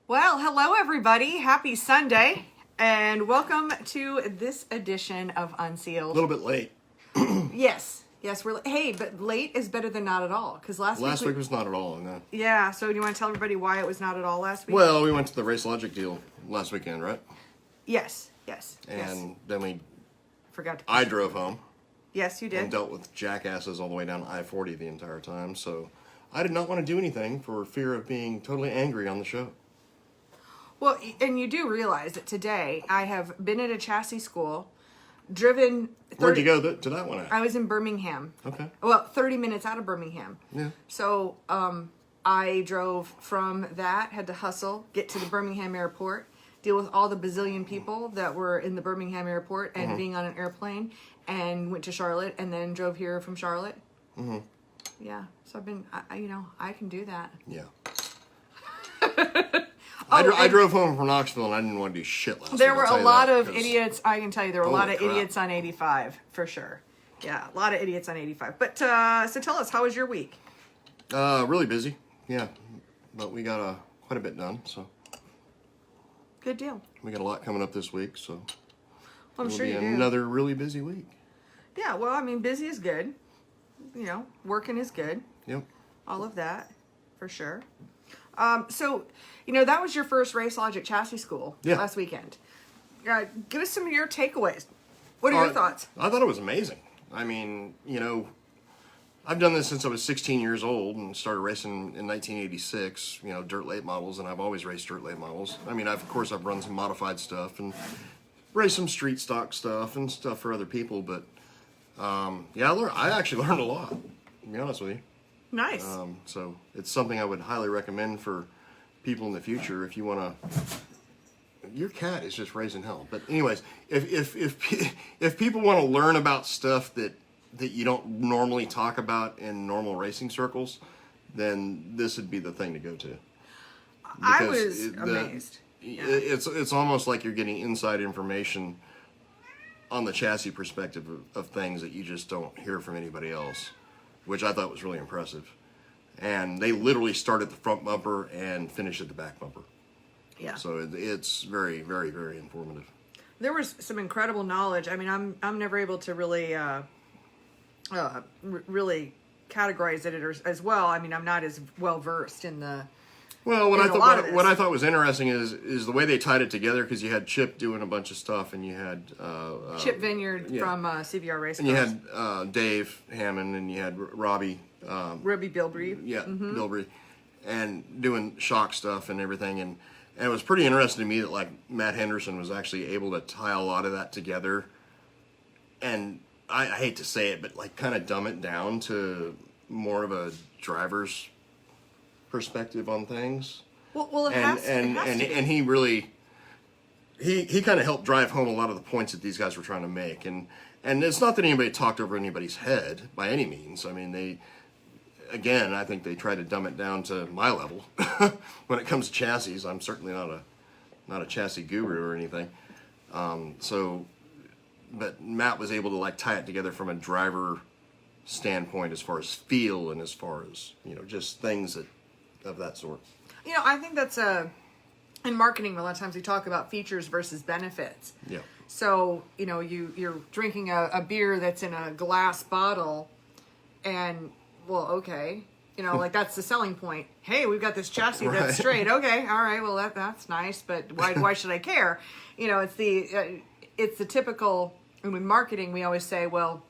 Well, hello everybody. Happy Sunday, and welcome to this edition of Unsealed. A little bit late. Yes, we're hey, but late is better than not at all. Because last week was not at all. No. Yeah. So, do you want to tell everybody why it was not at all last week? Well, we went to the Racelogic deal last weekend, right? Yes. And then forgot to. I drove home. Yes, you did. And dealt with jackasses all the way down I-40 the entire time. So I did not want to do anything for fear of being totally angry on the show. Well, and you do realize that today I have been at a chassis school, driven. Where'd you go to that one at? I was in Birmingham. Okay. Well, 30 minutes out of Birmingham. Yeah. So I drove from that, had to hustle, get to the Birmingham airport, deal with all the bazillion people that were in the Birmingham airport and being on an airplane, and went to Charlotte, and then drove here from Charlotte. Mm-hmm. Yeah. So I've been, I can do that. Yeah. I drove home from Knoxville, and I didn't want to do shit last week. There were a lot of idiots. I can tell you, there were a lot of idiots on 85, for sure. Yeah, a lot of idiots on 85. But, so tell us, how was your week? Really busy, yeah. But we got quite a bit done, so. Good deal. We got a lot coming up this week, so. Well, I'm sure you do. Another really busy week. Yeah, well, I mean, busy is good. Working is good. Yep. All of that, for sure. So, that was your first Racelogic Chassis School last weekend. Give us some of your takeaways. What are your thoughts? I thought it was amazing. I mean, I've done this since I was 16 years old and started racing in 1986, dirt late models, and I've always raced dirt late models. I mean, of course, I've run some modified stuff and raced some street stock stuff and stuff for other people, but, I actually learned a lot, to be honest with you. Nice. So it's something I would highly recommend for people in the future if you want to. Your cat is just raising hell. But anyways, if people want to learn about stuff that you don't normally talk about in normal racing circles, then this would be the thing to go to. I was amazed. It's almost like you're getting inside information on the chassis perspective of things that you just don't hear from anybody else, which I thought was really impressive. And they literally start at the front bumper and finish at the back bumper. Yeah. So it's very, very, very informative. There was some incredible knowledge. I mean, I'm never able to really really categorize it as well. I mean, I'm not as well versed in the. Well, what I thought was interesting is the way they tied it together, because you had Chip doing a bunch of stuff, and you had Chip Vineyard from CVR Race, and you had Dave Hammond, and you had Robbie Bilbrey, Bilbrey, and doing shock stuff and everything, and it was pretty interesting to me that like Matt Henderson was actually able to tie a lot of that together, and I hate to say it, but like kind of dumb it down to more of a driver's perspective on things. Well, it has to. And he really he kind of helped drive home a lot of the points that these guys were trying to make, and it's not that anybody talked over anybody's head by any means. I mean, I think they try to dumb it down to my level. When it comes to chassis, I'm certainly not a chassis guru or anything. But Matt was able to like tie it together from a driver standpoint as far as feel and as far as just things of that sort. I think that's in marketing, a lot of times we talk about features versus benefits. Yeah. So, you're drinking a beer that's in a glass bottle, and, well, okay. Like that's the selling point. Hey, we've got this chassis that's straight. Okay, all right, well, that's nice, but why should I care? It's the typical, and in marketing, we always say, well,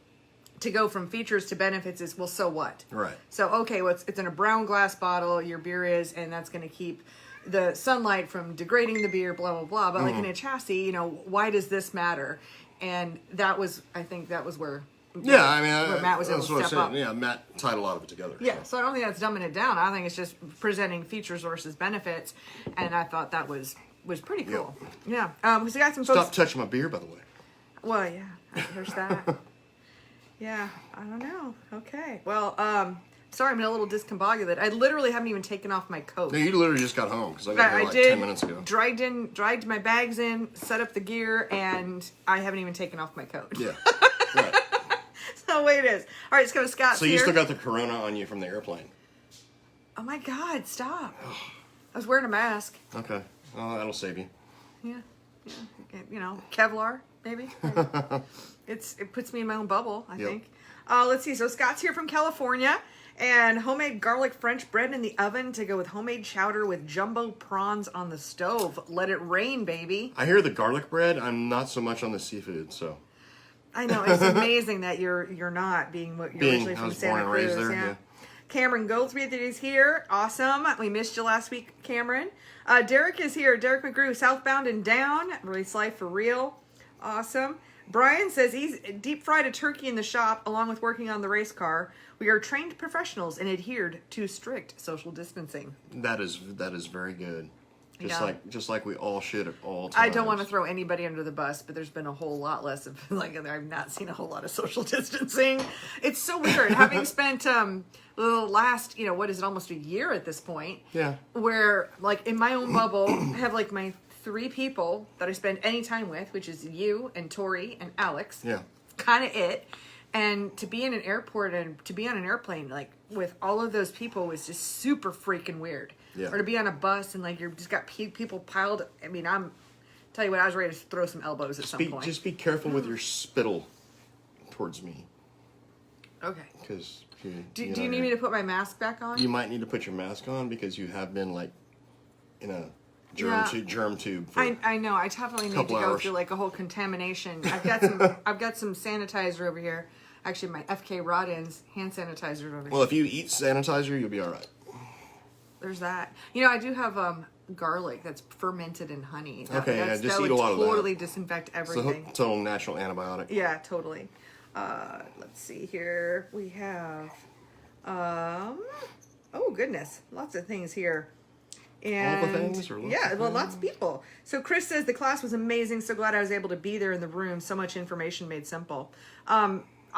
to go from features to benefits is, well, so what? Right. So, okay, well, it's in a brown glass bottle, your beer is, and that's going to keep the sunlight from degrading the beer, blah, blah, blah. But like in a chassis, why does this matter? And I think that was where where Matt was able to step up. Yeah, Matt tied a lot of it together. Yeah, so I don't think that's dumbing it down. I think it's just presenting features versus benefits, and I thought that was pretty cool. Yep. Yeah. We got some folks. Stop touching my beer, by the way. Well, yeah, there's that. Yeah, I don't know. Okay. Well, sorry, I'm a little discombobulated. I literally haven't even taken off my coat. No, you literally just got home because I got here like 10 minutes ago. Dragged my bags in, set up the gear, and I haven't even taken off my coat. Yeah. Right. That's the way it is. All right, let's go to Scott's So you still got the corona on you from the airplane. Oh my God, stop. I was wearing a mask. Okay. Well, that'll save you. Yeah. You know, Kevlar, maybe. It puts me in my own bubble, I think. Let's see. So Scott's here from California. And homemade garlic French bread in the oven to go with homemade chowder with jumbo prawns on the stove. Let it rain, baby. I hear the garlic bread. I'm not so much on the seafood, so. I know. It's amazing that you're not being what you're originally from Santa Cruz. There, yeah. Cameron Goldsmith is here. Awesome. We missed you last week, Cameron. Derek is here. Derek McGrew, southbound and down. Race life for real. Awesome. Brian says he's deep fried a turkey in the shop along with working on the race car. We are trained professionals and adhered to strict social distancing. That is very good. Just like we all should at all times. I don't want to throw anybody under the bus, but there's been a whole lot less of I've not seen a whole lot of social distancing. It's so weird having spent the last what is it, almost a year at this point. Yeah. Where like in my own bubble, I have like my 3 people that I spend any time with, which is you and Tori and Alex. Yeah. Kind of it. And to be in an airport and to be on an airplane, like with all of those people was just super freaking weird. Yeah. Or to be on a bus and like you're just got people piled. I mean, tell you what, I was ready to throw some elbows at some point. Just be careful with your spittle towards me. Okay. Because do you need me to put my mask back on? You might need to put your mask on because you have been like in a germ tube. For I know. I definitely need to go through like a whole contamination. I've got some sanitizer over here. Actually, my FK Rod-Ins hand sanitizer over here. Well, if you eat sanitizer, you'll be all right. There's that. I do have garlic that's fermented in honey. Just eat a lot of that. Totally disinfect everything. It's a total natural antibiotic. Yeah, totally. Let's see here. We have, oh goodness, lots of things here. And all the things? Or lots of people. So Chris says the class was amazing. So glad I was able to be there in the room. So much information made simple.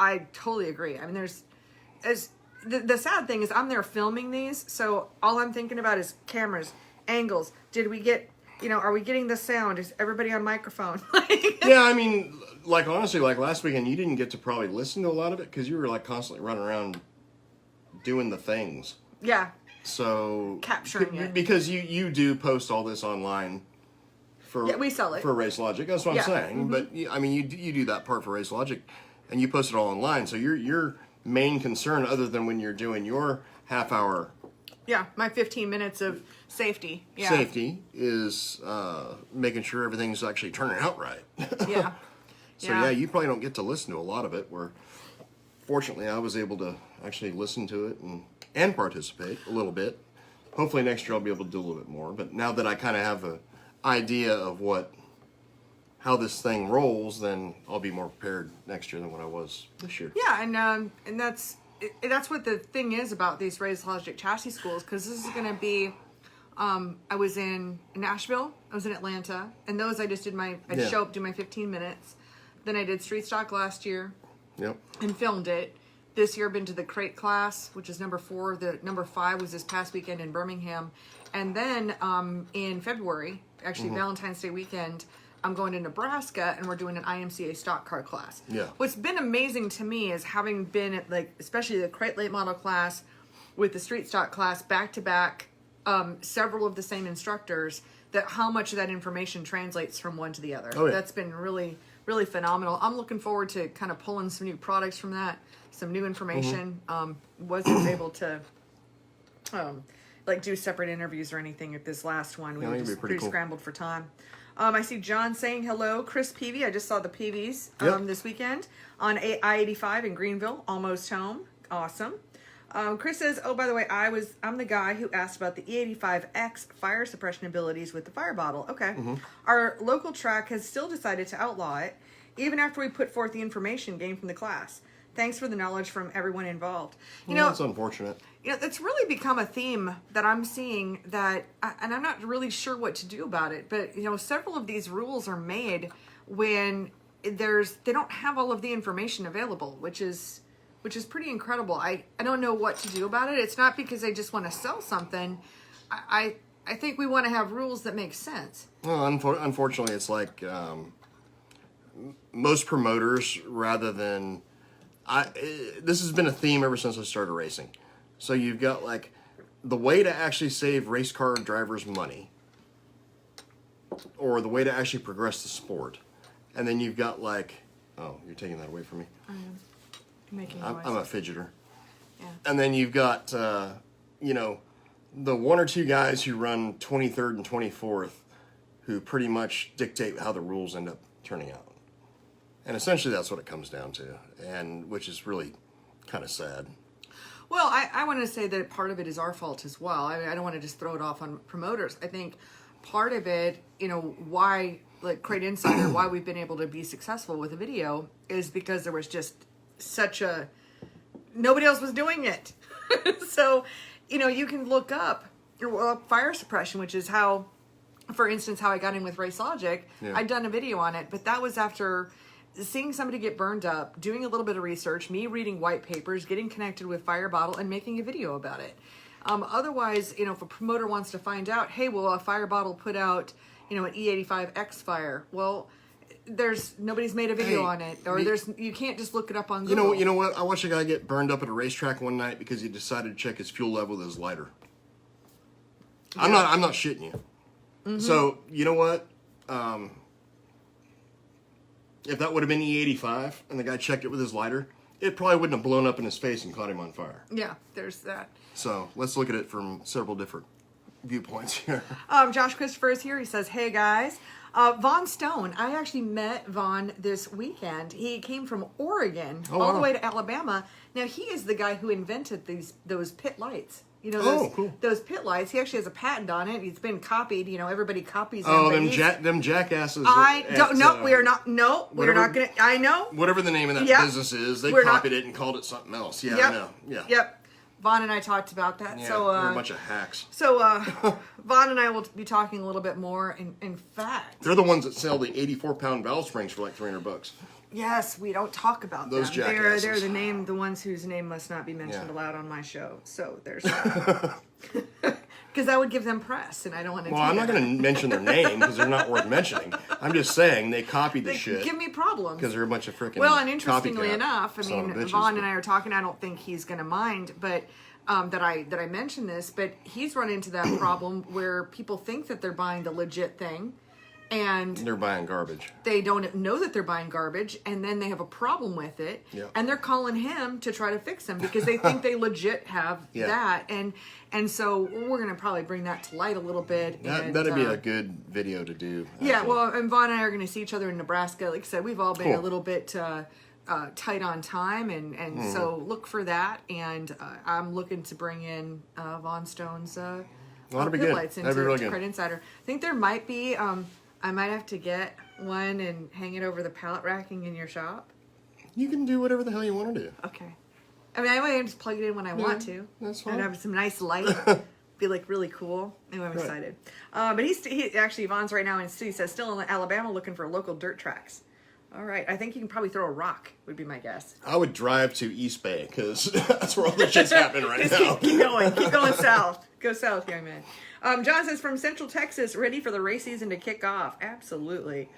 I totally agree. I mean, the sad thing is I'm there filming these, so all I'm thinking about is cameras, angles. Did we get, are we getting the sound? Is everybody on microphone? Yeah, I mean, like honestly, like last weekend, you didn't get to probably listen to a lot of it because you were like constantly running around doing the things. Yeah. So capturing it because you do post all this online. We sell it for Racelogic. That's what I'm saying. Mm-hmm. But I mean, you do that part for Racelogic, and you post it all online. So your main concern, other than when you're doing your half hour, my 15 minutes of safety. Yeah. Safety is making sure everything's actually turning out right. Yeah. So you probably don't get to listen to a lot of it. Where fortunately, I was able to actually listen to it and participate a little bit. Hopefully next year I'll be able to do a little bit more. But now that I kind of have an idea of how this thing rolls, then I'll be more prepared next year than what I was this year. Yeah, and that's what the thing is about these Racelogic Chassis Schools, because this is going to be. I was in Nashville, I was in Atlanta, and those I just did I'd show up, do my 15 minutes. Then I did street stock last year. Yep. And filmed it. This year I've been to the crate class, which is number 4. The number 5 was this past weekend in Birmingham. And then in February, actually Valentine's Day weekend, I'm going to Nebraska and we're doing an IMCA stock car class. Yeah. What's been amazing to me is having been at especially the crate late model class with the street stock class back to back, several of the same instructors, that how much of that information translates from one to the other. Oh, yeah. That's been really, really phenomenal. I'm looking forward to kind of pulling some new products from that, some new information. Wasn't able to do separate interviews or anything at this last one. We were just pretty cool. Scrambled for time. I see John saying hello. Chris Peavy. I just saw the Peavies this weekend on I-85 in Greenville. Almost home. Awesome. Chris says, oh, by the way, I'm the guy who asked about the E85X fire suppression abilities with the fire bottle. Okay. Our local track has still decided to outlaw it, even after we put forth the information gained from the class. Thanks for the knowledge from everyone involved. That's unfortunate. It's really become a theme that I'm seeing and I'm not really sure what to do about it, but, several of these rules are made when they don't have all of the information available, which is pretty incredible. I don't know what to do about it. It's not because I just want to sell something. I think we want to have rules that make sense. Well, unfortunately, it's like most promoters, rather than... this has been a theme ever since I started racing. So you've got the way to actually save race car drivers money, or the way to actually progress the sport, and then you've got like, oh, you're taking that away from me. I am making I'm a fidgeter. Yeah. And then you've got, you know, the one or two guys who run 23rd and 24th who pretty much dictate how the rules end up turning out. And essentially that's what it comes down to, and which is really kind of sad. Well, I want to say that part of it is our fault as well. I don't want to just throw it off on promoters. I think part of it, you know, why, like Crate Insider, why we've been able to be successful with a video is because there was just such a, nobody else was doing it. So, you know, you can look up fire suppression, which is how, for instance, how I got in with Racelogic. Yeah. I'd done a video on it, but that was after seeing somebody get burned up, doing a little bit of research, me reading white papers, getting connected with Fire Bottle, and making a video about it. Otherwise, you know, if a promoter wants to find out, hey, well, a Fire Bottle put out, you know, an E85 X Fire. Well, nobody's made a video on it, or you can't just look it up on Google. You know what? I watched a guy get burned up at a racetrack one night because he decided to check his fuel level with his lighter. Yeah. I'm not shitting you. Mm-hmm. So you know what? If that would have been E85 and the guy checked it with his lighter, it probably wouldn't have blown up in his face and caught him on fire. Yeah, there's that. So let's look at it from several different viewpoints here. Josh Christopher is here. He says, hey guys. Vaughn Stone. I actually met Vaughn this weekend. He came from Oregon all the way to Alabama. Now, he is the guy who invented those pit lights. You know, those pit lights. He actually has a patent on it. It's been copied. You know, everybody copies them. Oh, them jackasses. I don't know. We are not. No, we're not going to. I know. Whatever the name of that business is, they copied it and called it something else. Yeah, I know. Yeah. Yep. Vaughn and I talked about that. Yeah, so they're a bunch of hacks. So Vaughn and I will be talking a little bit more. In fact, they're the ones that sell the 84-pound valve springs for like $300. Yes, we don't talk about those them. Jackasses. They're the ones whose name must not be mentioned aloud on my show. So there's that. Because that would give them press, and I don't want to. Well, I'm not going to mention their name because they're not worth mentioning. I'm just saying they copied the shit. Give me problems because they're a bunch of freaking. Well, and interestingly enough, I mean, Vaughn and I are talking. I don't think he's going to mind, but that I mentioned this. But he's run into that problem where people think that they're buying the legit thing. And they're buying garbage. They don't know that they're buying garbage, and then they have a problem with it, and they're calling him to try to fix them because they think they legit have that, and so we're gonna probably bring that to light a little bit. That'd be a good video to do. Yeah, well, and Vaughn and I are gonna see each other in Nebraska. Like I said, we've all been a little bit tight on time, and so look for that. And I'm looking to bring in Vaughn Stone's that'd be pit good. lights into That'd be really good. Crate Insider. I think there might be. I might have to get one and hang it over the pallet racking in your shop. You can do whatever the hell you want to do. Okay. I mean, I might just plug it in when I want to. That's fine. And have some nice light. Be like really cool. Anyway, I'm excited. But he actually, Vaughn's right now in he says still in Alabama looking for local dirt tracks. All right. I think you can probably throw a rock, would be my guess. I would drive to East Bay because that's where all the shit's happening right now. Keep going. Keep going south. Go south, young man. John says from Central Texas, ready for the race season to kick off. Absolutely.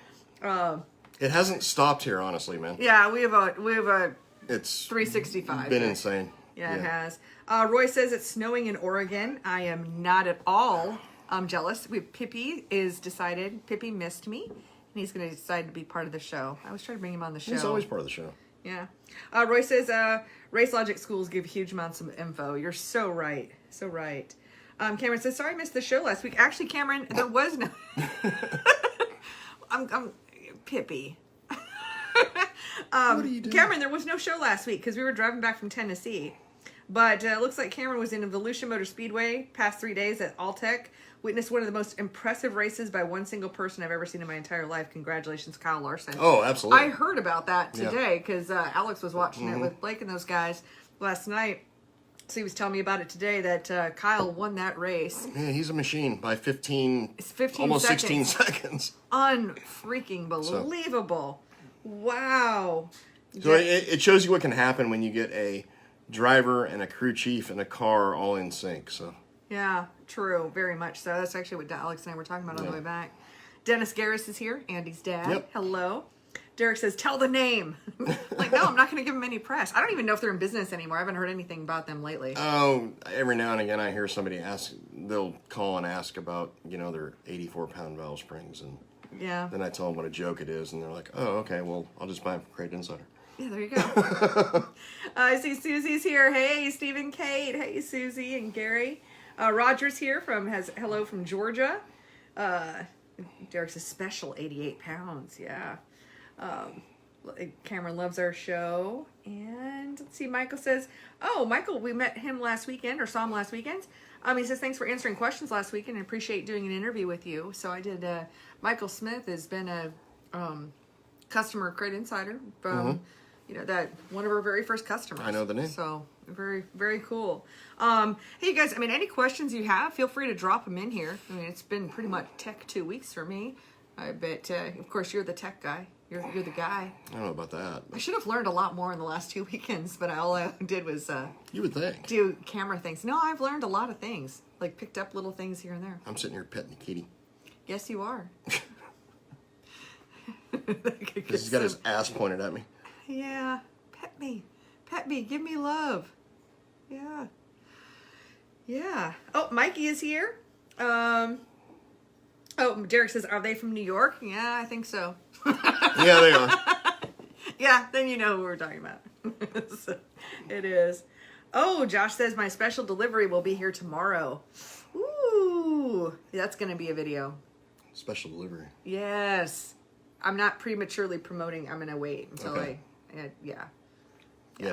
It hasn't stopped here, honestly, man. Yeah, we have a it's 365. Been insane. Yeah, it has. Roy says it's snowing in Oregon. I am not at all jealous. Pippi Pippi missed me, and he's going to decide to be part of the show. I was trying to bring him on the show. He's always part of the show. Yeah. Roy says Racelogic schools give huge amounts of info. You're so right. So right. Cameron says, sorry I missed the show last week. Actually, Cameron, there was no... I'm Pippi. What are you doing? Cameron, there was no show last week because we were driving back from Tennessee. But it looks like Cameron was in Volusia Motor Speedway past 3 days at Alltech. Witnessed one of the most impressive races by one single person I've ever seen in my entire life. Congratulations, Kyle Larson. Oh, absolutely. I heard about that today because Alex was watching it with Blake and those guys last night. So he was telling me about it today that Kyle won that race. Yeah, he's a machine by 15 almost seconds. 16 seconds. Unfreaking believable. Wow. So it shows you what can happen when you get a driver and a crew chief and a car all in sync. So yeah, true. Very much so. That's actually what Alex and I were talking about on the way back. Dennis Garris is here, Andy's dad. Yep. Hello. Derek says, tell the name. Like, no, I'm not going to give them any press. I don't even know if they're in business anymore. I haven't heard anything about them lately. Oh, every now and again I hear somebody ask, they'll call and ask about, their 84-pound valve springs. And Yeah. then I tell them what a joke it is. And they're like, oh, okay, well, I'll just buy them from Crate Insider. Yeah, there you go. I see Susie's here. Hey, Steve and Kate. Hey, Susie and Gary. Roger's here hello from Georgia. Derek's a special 88 pounds. Yeah. Cameron loves our show. And let's see, Michael says, oh, Michael, we met him last weekend or saw him last weekend. He says, thanks for answering questions last weekend and appreciate doing an interview with you. So I did, Michael Smith has been a customer Crate Insider from, that one of our very first customers. I know the name. So very, very cool. Hey, you guys, any questions you have, feel free to drop them in here. It's been pretty much tech 2 weeks for me. I bet, of course, you're the tech guy. You're the guy. I don't know about that. I should have learned a lot more in the last 2 weekends, but all I did was you would think. do camera things. No, I've learned a lot of things. Like picked up little things here and there. I'm sitting here petting the kitty. Yes, you are. He's got his ass pointed at me. Yeah. Pet me. Give me love. Yeah. Yeah. Oh, Mikey is here. Oh, Derek says, are they from New York? Yeah, I think so. Yeah, they are. Yeah, then you know who we're talking about. So, it is. Oh, Josh says my special delivery will be here tomorrow. Ooh, that's going to be a video. Special delivery. Yes. I'm not prematurely promoting. I'm going to wait until yeah,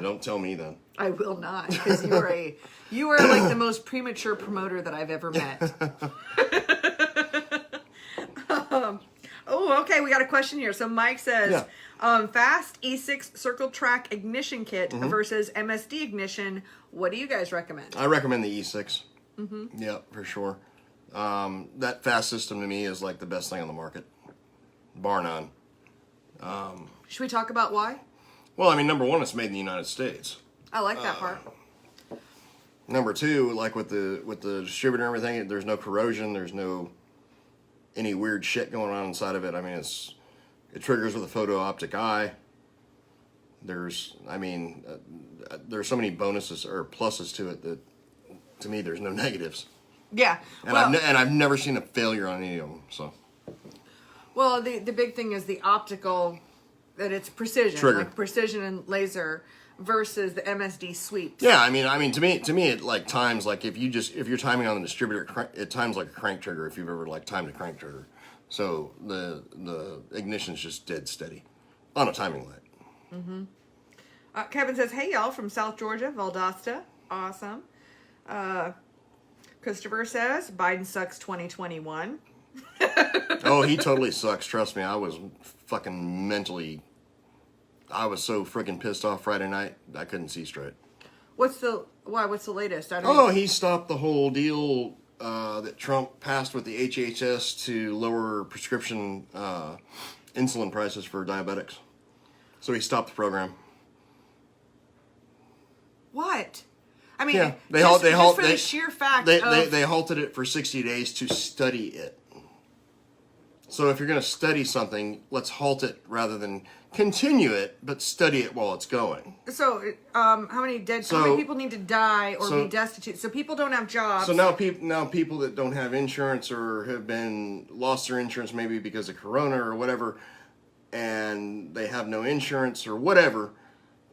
don't tell me then. I will not, because you are like the most premature promoter that I've ever met. Oh, okay. We got a question here. So Mike says, fast E6 circle track ignition kit versus MSD ignition. What do you guys recommend? I recommend the E6. Yeah, for sure. That fast system to me is like the best thing on the market, bar none. Should we talk about why? Well, number one, it's made in the United States. I like that part. Number two, like with the distributor and everything, there's no corrosion. There's no any weird shit going on inside of it. It triggers with a photo optic eye. There's so many bonuses or pluses to it that, to me, there's no negatives. Yeah, and I've never seen a failure on any of them. So, well, the big thing is the optical, that it's precision, trigger. like precision and laser versus the MSD sweeps. Yeah, to me, it like times, like if you're timing on the distributor, it times like a crank trigger if you've ever like timed a crank trigger. So the ignition's just dead steady on a timing light. Kevin says, hey y'all from South Georgia, Valdosta. Awesome. Christopher says, Biden sucks 2021. Oh, he totally sucks. Trust me, I was fucking mentally, I was so freaking pissed off Friday night, I couldn't see straight. What's the latest? I don't know. He stopped the whole deal that Trump passed with the HHS to lower prescription insulin prices for diabetics. So he stopped the program. What? They for the sheer fact they halted it for 60 days to study it. So if you're going to study something, let's halt it rather than continue it, but study it while it's going. So, how many people need to die or be destitute? So people don't have jobs. So now people that don't have insurance or have lost their insurance maybe because of Corona or whatever, and they have no insurance or whatever.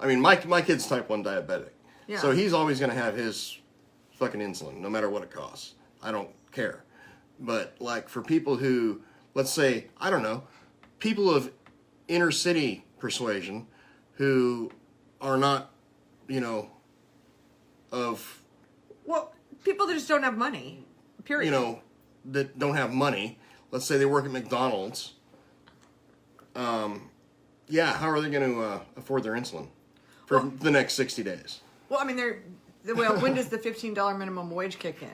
My kid's type 1 diabetic. Yeah. So he's always going to have his fucking insulin, no matter what it costs. I don't care. But like for people who, let's say, I don't know, people of inner city persuasion who are not, people that just don't have money, period. That don't have money. Let's say they work at McDonald's. How are they going to afford their insulin for the next 60 days? Well, when does the $15 minimum wage kick in?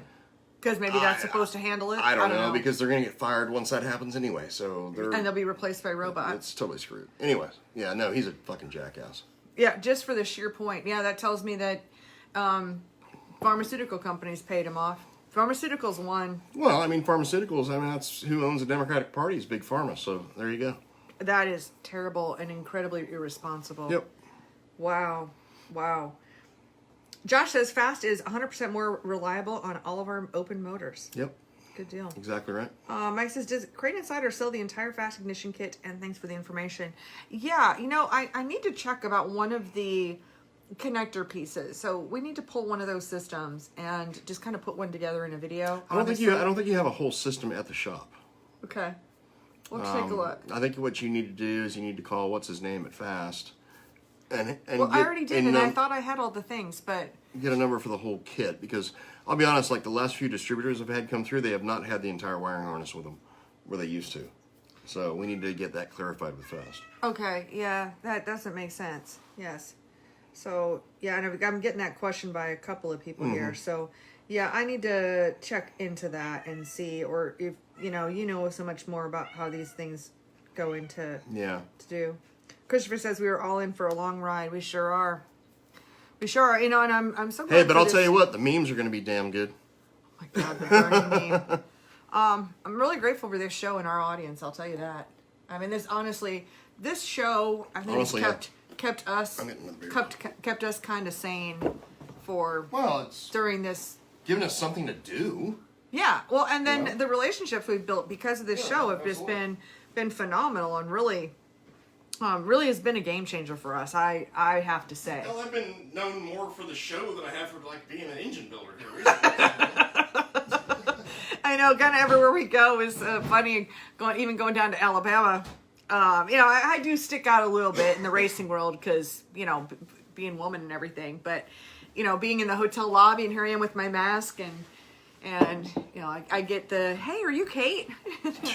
Because maybe that's supposed to handle it? I don't know, because they're going to get fired once that happens anyway. So and they'll be replaced by robots. It's totally screwed. Anyways, he's a fucking jackass. Yeah, just for the sheer point. Yeah, that tells me that pharmaceutical companies paid him off. Pharmaceuticals won. Well, pharmaceuticals, that's who owns the Democratic Party is Big Pharma. So there you go. That is terrible and incredibly irresponsible. Yep. Wow. Josh says fast is 100% more reliable on all of our open motors. Yep. Good deal. Exactly right. Mike says, does Crate Insider sell the entire fast ignition kit? And thanks for the information. Yeah, I need to check about one of the connector pieces. So we need to pull one of those systems and just kind of put one together in a video. I don't think you have a whole system at the shop. Okay. Let's take a look. I think what you need to do is you need to call what's his name at Fast. And I already did, and I thought I had all the things, but get a number for the whole kit, because I'll be honest, like the last few distributors I've had come through, they have not had the entire wiring harness with them where they used to. So we need to get that clarified with Fast. Okay, yeah, that doesn't make sense. Yes. So, yeah, and I'm getting that question by a couple of people here. So, yeah, I need to check into that and see, or if, you know so much more about how these things go into to do. Christopher says we were all in for a long ride. We sure are. And I'm so glad. Hey, but I'll tell you what, the memes are going to be damn good. Oh my God, the burning meme. I'm really grateful for this show and our audience. I'll tell you that. I mean, this show, I think, Honestly, kept us kind of sane for it's during this. giving us something to do. Yeah, well, and then the relationships we've built because of this show have just been phenomenal and really has been a game changer for us. I have to say. Well, I've been known more for the show than I have for like being an engine builder here. I know, kind of everywhere we go is funny. Going down to Alabama. I do stick out a little bit in the racing world because being woman and everything. But being in the hotel lobby, and here I am with my mask and I get the, hey, are you Kate?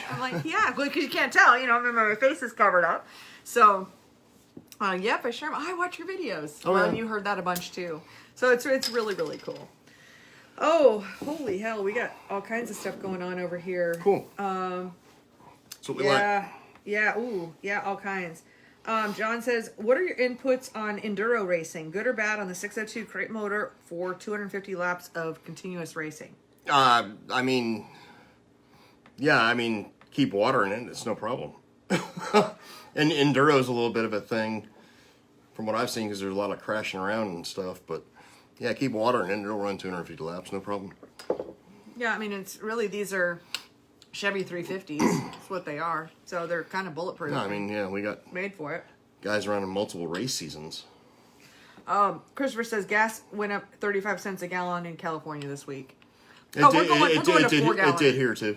I'm like, yeah, because you can't tell, my face is covered up. So, yep, I sure. I watch your videos. Oh, well, yeah. you heard that a bunch too. So it's really, really cool. Oh, holy hell, we got all kinds of stuff going on over here. Cool. That's what we like. Yeah, ooh, yeah, all kinds. John says, what are your inputs on enduro racing? Good or bad on the 602 crate motor for 250 laps of continuous racing? Keep water in it. It's no problem. And enduro is a little bit of a thing from what I've seen because there's a lot of crashing around and stuff. But yeah, keep water in it and it'll run 250 laps. No problem. Yeah, I mean, it's really, these are Chevy 350s. That's what they are. So they're kind of bulletproof. No, I mean, yeah, we got made for it. Guys running multiple race seasons. Christopher says gas went up 35 cents a gallon in California this week. It did here too.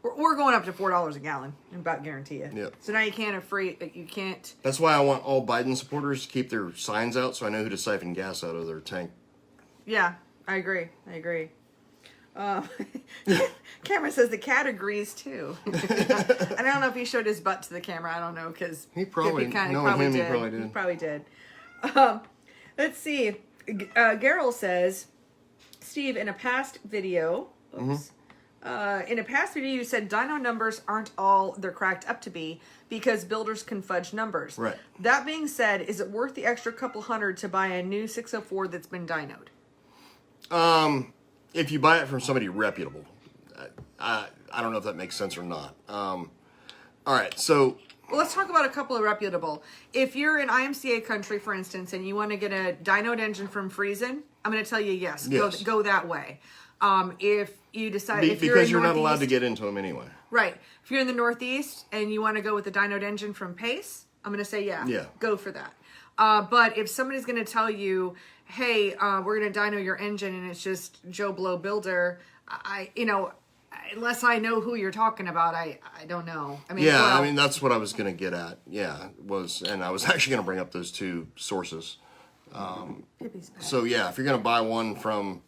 We're going up to $4 a gallon. I about guarantee it. Yep. So now you can't. That's why I want all Biden supporters to keep their signs out so I know who to siphon gas out of their tank. Yeah, I agree. Cameron says the cat agrees too. I don't know if he showed his butt to the camera. I don't know because he probably did. He probably did. Let's see. Gerald says, Steve, in a past video, you said dyno numbers aren't all they're cracked up to be because builders can fudge numbers. Right. That being said, is it worth the extra couple hundred to buy a new 604 that's been dynoed? If you buy it from somebody reputable, I don't know if that makes sense or not. All right, so. Well, let's talk about a couple of reputable. If you're in IMCA country, for instance, and you want to get a dynoed engine from Friesen, I'm going to tell you yes. Go that way. If you decide because you're not allowed to get into them anyway. Right. If you're in the Northeast and you want to go with the dynoed engine from Pace, I'm going to say go for that. But if somebody's going to tell you, hey, we're going to dyno your engine and it's just Joe Blow builder, unless I know who you're talking about, I don't know. I mean, that's what I was going to get at. Yeah, and I was actually going to bring up those two sources. So yeah, if you're going to buy one from,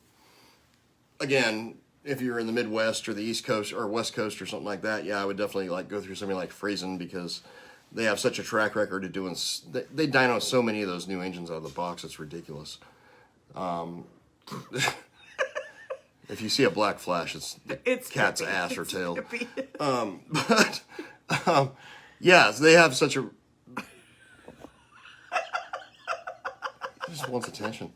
again, if you're in the Midwest or the East Coast or West Coast or something like that, yeah, I would definitely go through somebody like Friesen because they have such a track record of doing. They dyno so many of those new engines out of the box, it's ridiculous. If you see a black flash, it's cat's ass or tail. Yes, they have such a. He just wants attention.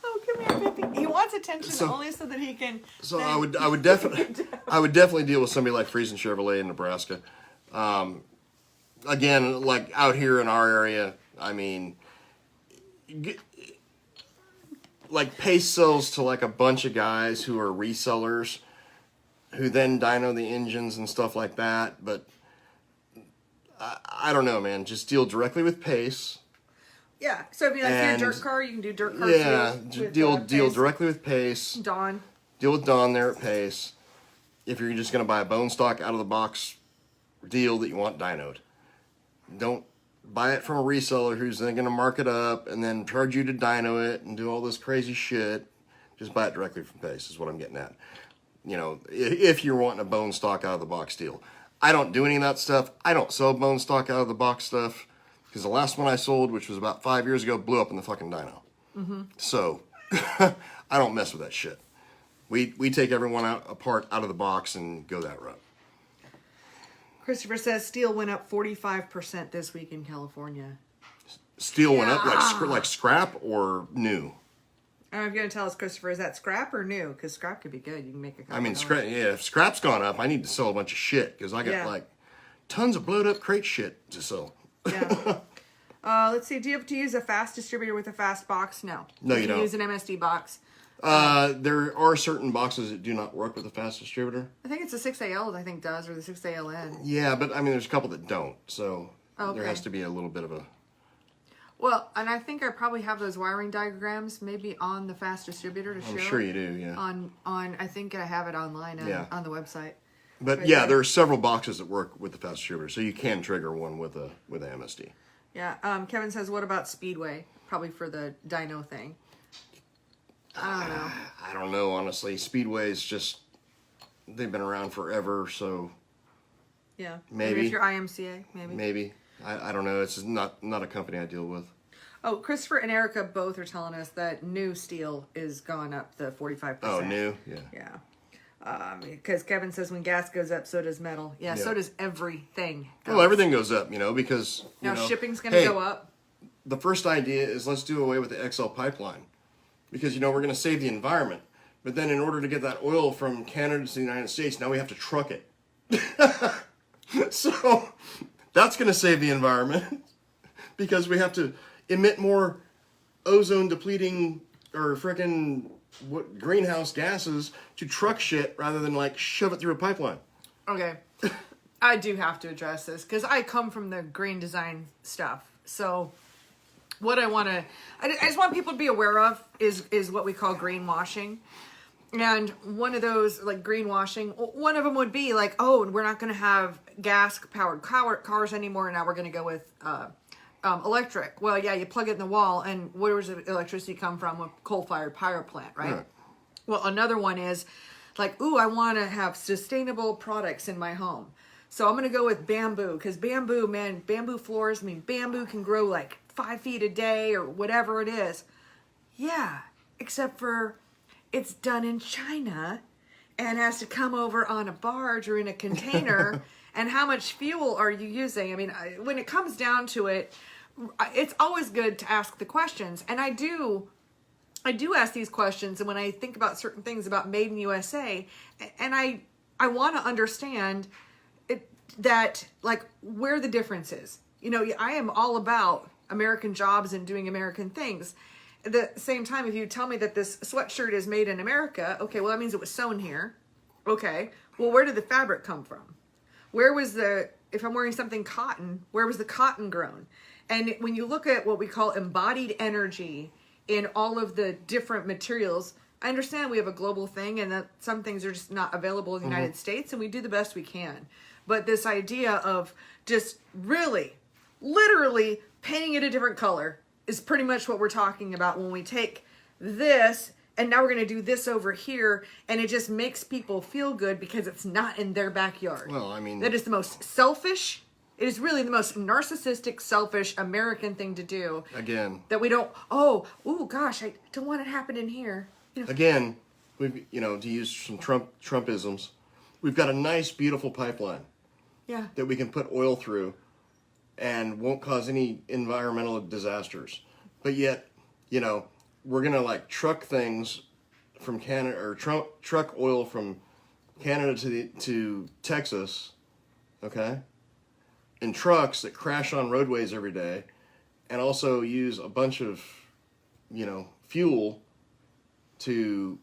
Oh, come here, Pippi. He wants attention only so that he can. So I would definitely deal with somebody like Friesen Chevrolet in Nebraska. again, like out here in our area, I mean, like Pace sells to like a bunch of guys who are resellers who then dyno the engines and stuff like that. But I don't know, man. Just deal directly with Pace. Yeah. So if you're a dirt car, you can do dirt car too. Deal Pace. directly with Pace. Dawn. Deal with Dawn there at Pace. If you're just going to buy a bone stock out of the box deal that you want dynoed, don't buy it from a reseller who's then going to mark it up and then charge you to dyno it and do all this crazy shit. Just buy it directly from Pace is what I'm getting at. You know, if you're wanting a bone stock out of the box deal. I don't do any of that stuff. I don't sell bone stock out of the box stuff because the last one I sold, which was about 5 years ago, blew up in the fucking dyno. Mm-hmm. So I don't mess with that shit. We take everyone apart out of the box and go that route. Christopher says steel went up 45% this week in California. Steel went up like scrap or new? I don't know if you're going to tell us, Christopher, is that scrap or new? Because scrap could be good. You can make a couple. I mean, scrap. Yeah, if scrap's gone up, I need to sell a bunch of shit because I got like tons of blowed up crate shit to sell. Yeah. Let's see. Do you have to use a fast distributor with a fast box? No. No, you don't. Use an MSD box. There are certain boxes that do not work with a fast distributor. I think it's the 6AL, I think, does, or the 6ALN. Yeah, but I mean, there's a couple that don't. So there has to be a little bit of a... Well, and I think I probably have those wiring diagrams maybe on the fast distributor to show. I'm sure you do, yeah. On I think I have it online on the website. But right there are several boxes that work with the fast distributor, so you can trigger one with a MSD. Yeah. Kevin says, what about Speedway? Probably for the dyno thing. I don't know. I don't know, honestly. Speedway's just, they've been around forever, so... Yeah. Maybe. If you're IMCA, maybe. Maybe. I don't know. It's not a company I deal with. Oh, Christopher and Erica both are telling us that new steel is going up the 45%. Oh, new? Yeah. Yeah. Because Kevin says when gas goes up, so does metal. Yeah, so does everything. Well, everything goes up, because... Now shipping's going to go up. The first idea is let's do away with the XL pipeline. Because, we're going to save the environment. But then in order to get that oil from Canada to the United States, now we have to truck it. So that's going to save the environment because we have to emit more ozone depleting or frickin' greenhouse gases to truck shit rather than like shove it through a pipeline. Okay. I do have to address this because I come from the green design stuff. So what I just want people to be aware of is what we call greenwashing. And one of those, like greenwashing, one of them would be like, oh, we're not going to have gas-powered cars anymore. Now we're going to go with electric. Well, yeah, you plug it in the wall, and where does the electricity come from? A coal-fired power plant, right? Well, another one is like, ooh, I want to have sustainable products in my home. So I'm going to go with bamboo, because bamboo, man, bamboo floors, bamboo can grow like 5 feet a day or whatever it is. Yeah, except for... it's done in China and has to come over on a barge or in a container. And how much fuel are you using? When it comes down to it, it's always good to ask the questions. And I do ask these questions. And when I think about certain things about Made in USA, and I want to understand that, like, where the difference is. I am all about American jobs and doing American things. At the same time, if you tell me that this sweatshirt is made in America, okay, well, that means it was sewn here. Okay, well, where did the fabric come from? Where was if I'm wearing something cotton, where was the cotton grown? And when you look at what we call embodied energy in all of the different materials, I understand we have a global thing and that some things are just not available in the United States, and we do the best we can. But this idea of just really, literally painting it a different color is pretty much what we're talking about when we take this and now we're going to do this over here, and it just makes people feel good because it's not in their backyard. Well, that is the most selfish, it is really the most narcissistic, selfish American thing to do. Again. That we don't, gosh, I don't want it happening here. Again, we've, to use some Trumpisms, we've got a nice, beautiful pipeline. Yeah. That we can put oil through and won't cause any environmental disasters. But yet, we're going to like truck things from Canada or truck oil from Canada to Texas, okay? in trucks that crash on roadways every day and also use a bunch of, fuel to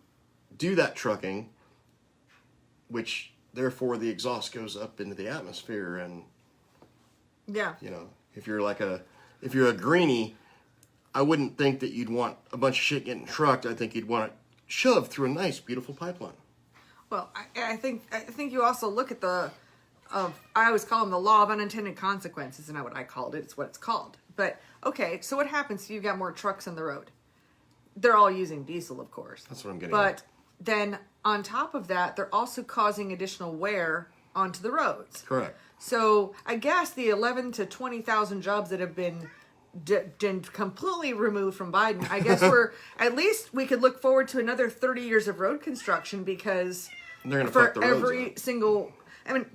do that trucking, which therefore the exhaust goes up into the atmosphere. And, if you're a greenie, I wouldn't think that you'd want a bunch of shit getting trucked. I think you'd want it shoved through a nice, beautiful pipeline. Well, I think you also look at I always call them the Law of Unintended Consequence. Isn't that what I called it? It's what it's called. But, okay, so what happens if you've got more trucks on the road? They're all using diesel, of course. That's what I'm getting But at. then, on top of that, they're also causing additional wear onto the roads. Correct. So, I guess the 11 to 20,000 jobs that have been completely removed from Biden, I guess at least we could look forward to another 30 years of road construction, because they're going to for fuck the roads every up. single, and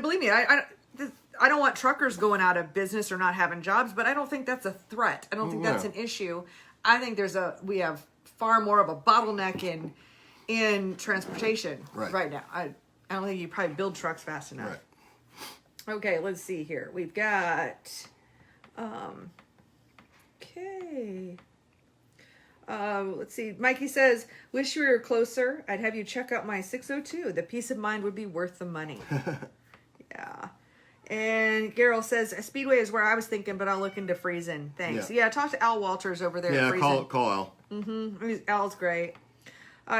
believe me, I don't want truckers going out of business or not having jobs, but I don't think that's a threat. I don't think that's an issue. I think we have far more of a bottleneck in transportation right now. I don't think you probably build trucks fast enough. Right. Okay, let's see here. We've got okay. Let's see. Mikey says, wish you were closer. I'd have you check out my 602. The peace of mind would be worth the money. Yeah. And Gerald says, Speedway is where I was thinking, but I'll look into Friesen. Thanks. Yeah, talk to Al Walters over there at Friesen. Call Al. Al's great.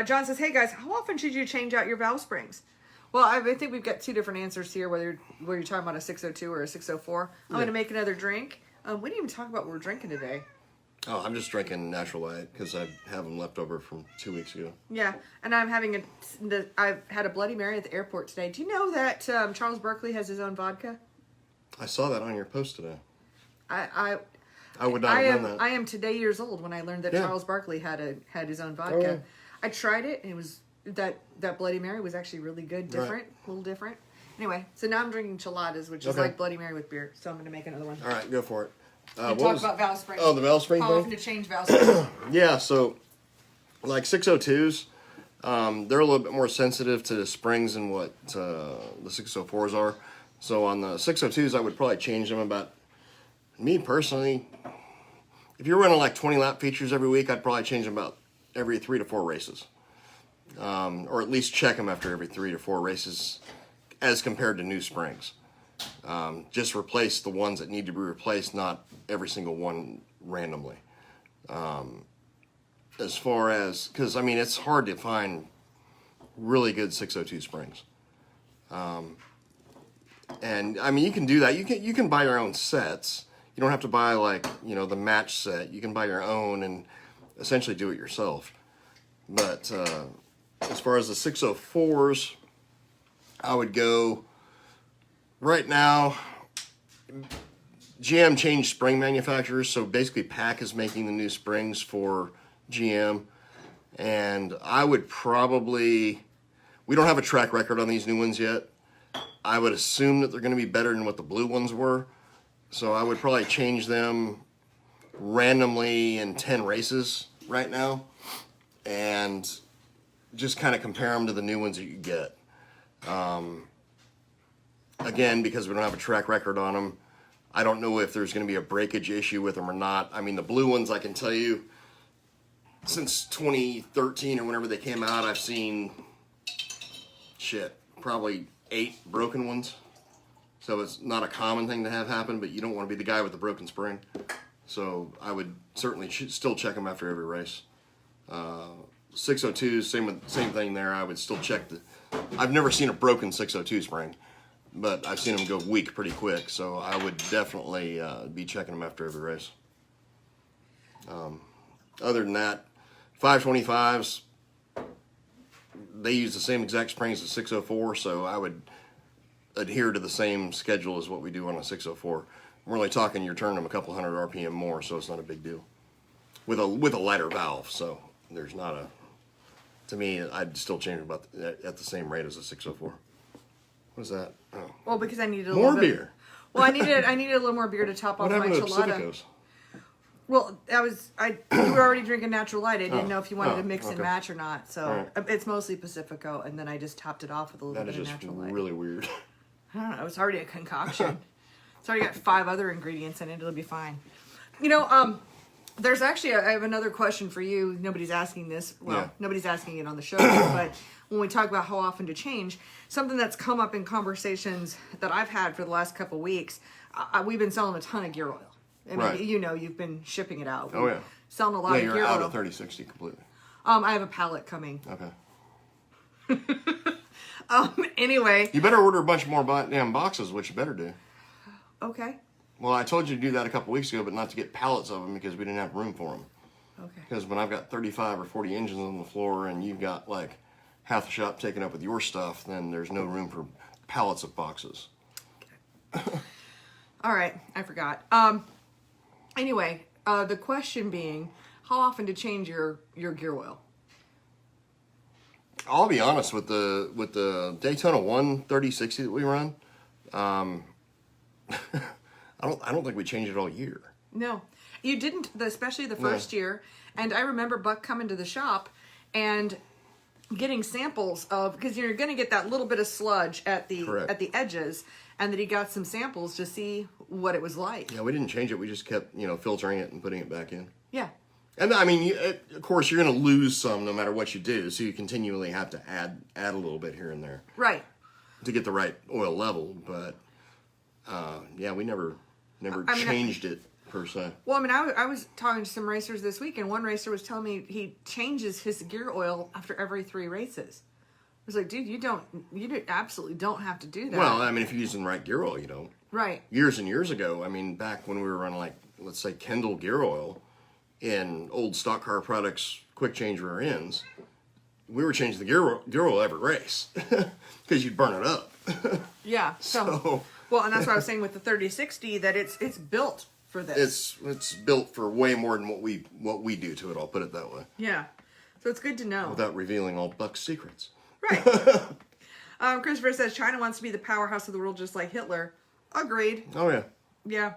John says, hey guys, how often should you change out your valve springs? Well, I think we've got two different answers here, whether you're talking about a 602 or a 604. I'm going to make another drink. We didn't even talk about what we're drinking today. Oh, I'm just drinking Natural Light because I have them left over from 2 weeks ago. Yeah, and I'm having I've had a Bloody Mary at the airport today. Do you know that Charles Barkley has his own vodka? I saw that on your post today. I would not have done that. I am today years old when I learned that Charles Barkley had his own vodka. Oh. I tried it, and it was that Bloody Mary was actually really good, different, a little different. Anyway, so now I'm drinking Chiladas, which is like Bloody Mary with beer. So I'm going to make another one. All right, go for it. And talk about valve springs. Oh, the valve spring How thing? often to change valve springs. Yeah, so like 602s, they're a little bit more sensitive to the springs than what the 604s are. So on the 602s, I would probably change them about, me personally, if you're running like 20 lap features every week, I'd probably change them about every 3 to 4 races. Or at least check them after every 3 to 4 races as compared to new springs. Just replace the ones that need to be replaced, not every single one randomly. As far as, because I mean, it's hard to find really good 602 springs. And I mean, you can do that. You can buy your own sets. You don't have to buy like, the match set. You can buy your own and essentially do it yourself. But as far as the 604s, I would go right now. GM changed spring manufacturers, so basically PAC is making the new springs for GM. And I would probably, we don't have a track record on these new ones yet. I would assume that they're going to be better than what the blue ones were. So I would probably change them randomly in 10 races right now. And just kind of compare them to the new ones that you get. Again, because we don't have a track record on them, I don't know if there's going to be a breakage issue with them or not. I mean, the blue ones, I can tell you, since 2013 or whenever they came out, I've seen, probably 8 broken ones. So it's not a common thing to have happen, but you don't want to be the guy with the broken spring. So I would certainly still check them after every race. 602s, same thing there. I would still check I've never seen a broken 602 spring, but I've seen them go weak pretty quick. So I would definitely be checking them after every race. Other than that, 525s, they use the same exact springs as 604, so I would adhere to the same schedule as what we do on a 604. We're only talking you're turning them a couple hundred RPM more, so it's not a big deal. With a lighter valve, so there's not a. To me, I'd still change them about at the same rate as a 604. What is that? Oh. Well, because I needed a More little beer. Well, I needed a little more beer to top off What my happened to Chilada. Pacificos? Well, you were already drinking Natural Light. I didn't know if you wanted to mix and okay. match or not. So it's mostly Pacifico, and then I just topped it off with a little That bit is of just Natural Light. really weird. I don't know. It was already a concoction. It's already got 5 other ingredients in it. It'll be fine. There's actually, I have another question for you. Nobody's asking this. Well, nobody's asking it on the show, but when we talk about how often to change, something that's come up in conversations that I've had for the last couple of weeks, we've been selling a ton of gear oil. I mean, you've been shipping it out. Oh, yeah. Selling a lot of gear oil. You're out of 3060 completely. I have a pallet coming. Okay. Anyway. You better order a bunch more damn boxes, which you better do. Okay. Well, I told you to do that a couple weeks ago, but not to get pallets of them because we didn't have room for them. Okay. Because when I've got 35 or 40 engines on the floor and you've got like half the shop taken up with your stuff, then there's no room for pallets of boxes. Okay. All right. I forgot. Anyway, the question being, how often to change your gear oil? I'll be honest, with the Daytona 1 3060 that we run, I don't think we changed it all year. No, you didn't, especially the first year. And I remember Buck coming to the shop and getting samples of, because you're going to get that little bit of sludge at the edges, and that he got some samples to see what it was like. Yeah, we didn't change it. We just kept filtering it and putting it back in. Yeah. And I mean, of course, you're going to lose some no matter what you do, so you continually have to add a little bit here and there. Right. To get the right oil level, but we never changed it per se. Well, I mean, I was talking to some racers this week, and one racer was telling me he changes his gear oil after every 3 races. I was like, dude, you absolutely don't have to do that. Well, I mean, if you're using the right gear oil, you don't. Right. Years and years ago, I mean, back when we were running, like, let's say Kendall gear oil in old stock car products, quick change rear ends, we were changing the gear oil every race because you'd burn it up. Yeah. So well, and that's what I was saying with the 3060, that it's built for this. It's built for way more than what we do to it. I'll put it that way. Yeah. So it's good to know. Without revealing all Buck's secrets. Right. Christopher says China wants to be the powerhouse of the world, just like Hitler. Agreed. Oh yeah. Yeah.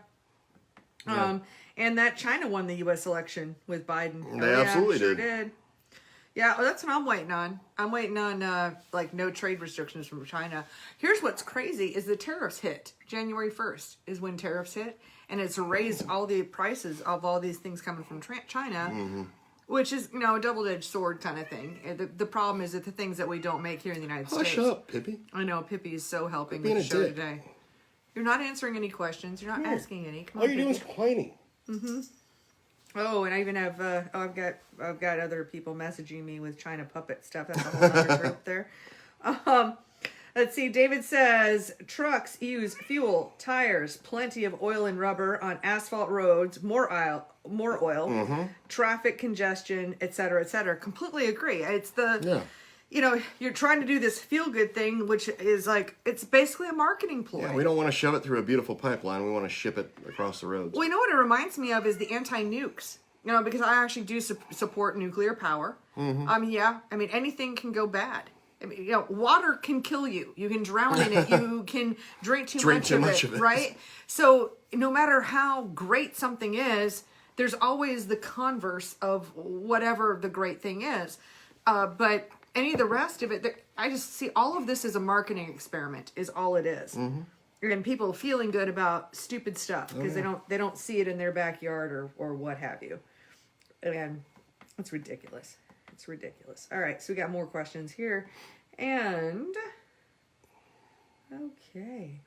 And that China won the U.S. election with Biden. They absolutely did. Yeah, well, that's what I'm waiting on. I'm waiting on, like, no trade restrictions from China. Here's what's crazy is the tariffs hit. January 1st is when tariffs hit. And it's raised all the prices of all these things coming from China, which is, a double-edged sword kind of thing. The problem is that the things that we don't make here in the United States. Hush up, Pippi. I know, Pippi is so helping with the show today. You're not answering any questions. You're not asking any. Come on, all you're doing is complaining. Mm-hmm. Oh, and I even have I've got other people messaging me with China puppet stuff. That's a whole other group there. Let's see. David says trucks use fuel, tires, plenty of oil and rubber on asphalt roads, more oil, traffic congestion, etc., etc. Completely agree. It's you're trying to do this feel-good thing, which is like, it's basically a marketing ploy. Yeah, we don't want to shove it through a beautiful pipeline. We want to ship it across the roads. Well, you know what it reminds me of is the anti-nukes. Because I actually do support nuclear power. I mean, anything can go bad. I mean, water can kill you. You can drown in it. You can drink too much of it, right? So no matter how great something is, there's always the converse of whatever the great thing is. But any of the rest of it, I just see all of this as a marketing experiment, is all it is. And people feeling good about stupid stuff because they don't see it in their backyard or what have you. And it's ridiculous. It's ridiculous. All right, so we got more questions here. And okay.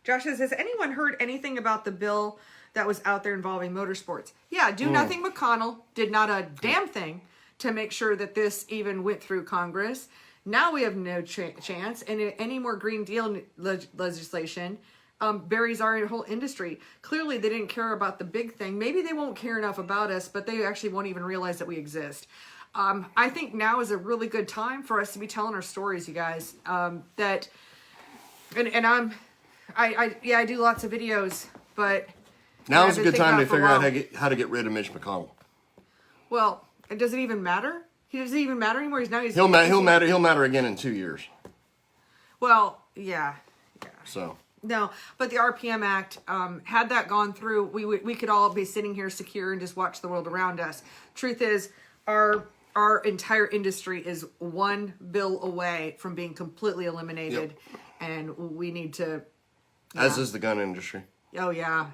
Josh says, has anyone heard anything about the bill that was out there involving motorsports? Yeah, Do Nothing McConnell did not a damn thing to make sure that this even went through Congress. Now we have no chance. And any more Green Deal legislation buries our whole industry. Clearly, they didn't care about the big thing. Maybe they won't care enough about us, but they actually won't even realize that we exist. I think now is a really good time for us to be telling our stories, you guys. I do lots of videos, but now is a good time to figure out how to get rid of Mitch McConnell. Well, does it even matter? He doesn't even matter anymore. He'll matter again in 2 years. Well, yeah. So. No, but the RPM Act, had that gone through, we could all be sitting here secure and just watch the world around us. Truth is, our entire industry is one bill away from being completely eliminated, and we need to. As is the gun industry. Oh, yeah.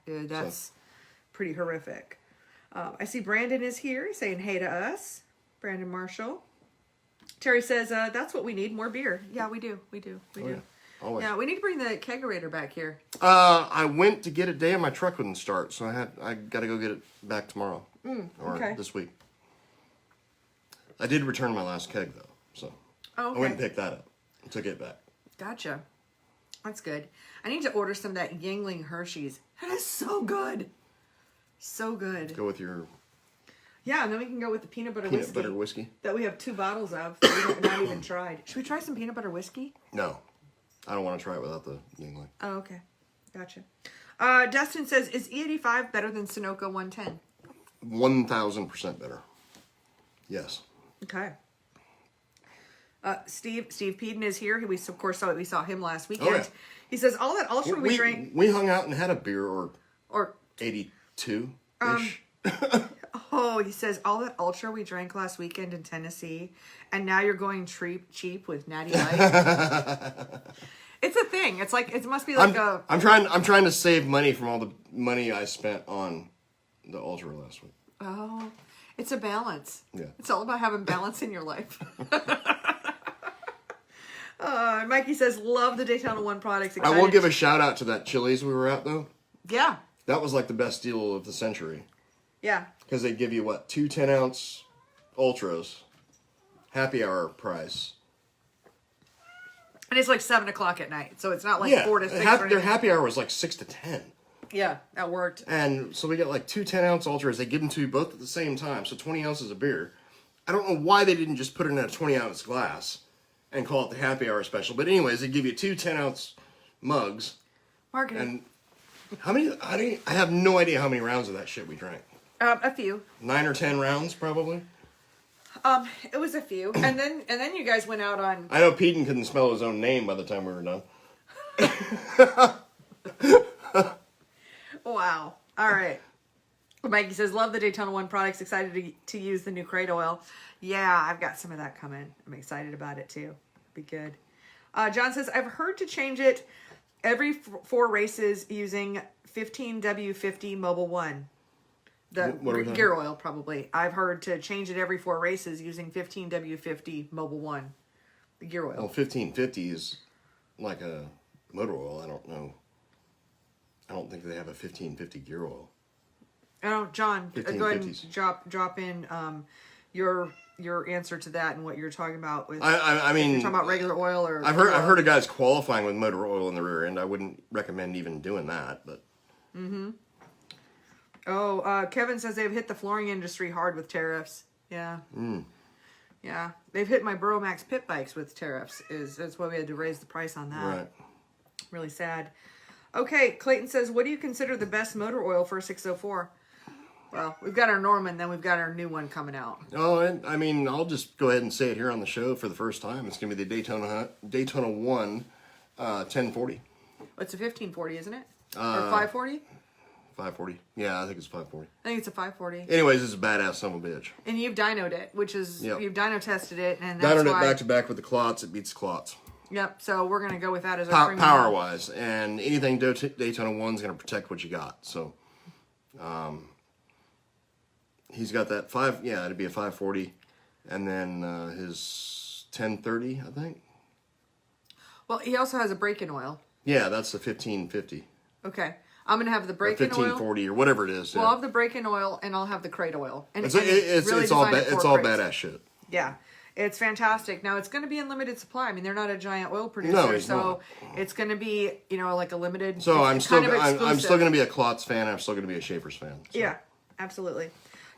That's pretty horrific. I see Brandon is here. He's saying hey to us. Brandon Marshall. Terry says, that's what we need, more beer. Yeah, we do. We do. Yeah. Always. Yeah, we need to bring the kegerator back here. I went to get it today and my truck wouldn't start, so I got to go get it back tomorrow. Or this week. I did return my last keg, though, so Oh, okay. I went and picked that up and took it back. Gotcha. That's good. I need to order some of that Yingling Hershey's. That is so good. So good. Go with your Yeah, and then we can go with the peanut butter whiskey. That we have 2 bottles of that we have not even tried. Should we try some peanut butter whiskey? No. I don't want to try it without the Yingling. Oh, okay. Gotcha. Dustin says, is E85 better than Sunoco 110? 1,000% better. Yes. Okay. Steve Peden is here. We of course saw him last weekend. Oh, yeah. He says all that ultra we drank. We hung out and had a beer or 82-ish. Oh, he says all that ultra we drank last weekend in Tennessee, and now you're going cheap with Natty Light. It's a thing. It's like it must be like I'm trying to save money from all the money I spent on the ultra last week. Oh, it's a balance. Yeah. It's all about having balance in your life. Mikey says, love the Daytona 1 products. I will give a shout out to that Chili's we were at, though. Yeah. That was like the best deal of the century. Yeah. Because they give you, 2 10-ounce ultras, happy hour price. And it's like 7 o'clock at night, so it's not like 4 to 6. Their happy hour was like 6 to 10. Yeah, that worked. And so we got 2 10-ounce ultras. They give them to you both at the same time, so 20 ounces of beer. I don't know why they didn't just put it in a 20-ounce glass and call it the happy hour special. But anyways, they give you 2 10-ounce mugs. Marketing. And how many? I have no idea how many rounds of that shit we drank. A few. 9 or 10 rounds, probably. It was a few, and then you guys went out on. I know Peden couldn't spell his own name by the time we were done. Wow. All right. Mikey says, love the Daytona 1 products. Excited to use the new crate oil. Yeah, I've got some of that coming. I'm excited about it too. Be good. John says, I've heard to change it every 4 races using 15W50 Mobile 1. The gear oil, probably. I've heard to change it every 4 races using 15W50 Mobile 1. The gear oil. Well, 1550 is like a motor oil. I don't know. I don't think they have a 1550 gear oil. Oh, John, go ahead and drop in your answer to that and what you're talking about with. I mean, you're talking about regular oil or. I've heard of guys qualifying with motor oil in the rear end. I wouldn't recommend even doing that, but. Mm-hmm. Oh, Kevin says they've hit the flooring industry hard with tariffs. Yeah. Yeah, they've hit my Burromax pit bikes with tariffs. That's why we had to raise the price on that. Right. Really sad. Okay, Clayton says, what do you consider the best motor oil for a 604? Well, we've got our Norman, then we've got our new one coming out. Oh, and I mean, I'll just go ahead and say it here on the show for the first time. It's going to be the Daytona 1 1040. It's a 1540, isn't it? Or 540? 540. Yeah, I think it's 540. I think it's a 540. Anyways, it's a badass son of a bitch. And you've dynoed it, which is, you've dyno tested it, and that's dynoed why... it back to back with the clots. It beats clots. Yep, so we're going to go with that as our power-wise. And anything Daytona 1 is going to protect what you got. So, he's got that it'd be a 540. And then his 1030, I think. Well, he also has a break-in oil. Yeah, that's the 1550. Okay. I'm going to have the break-in oil. 1540 or whatever it is. Well, I'll have the break-in oil, and I'll have the crate oil. And it's all badass shit. Yeah. It's fantastic. Now, it's going to be in limited supply. I mean, they're not a giant oil producer, so it's going to be, like a limited. So I'm still going to be a Klotz fan. I'm still going to be a Schaefer's fan. So. Yeah, absolutely.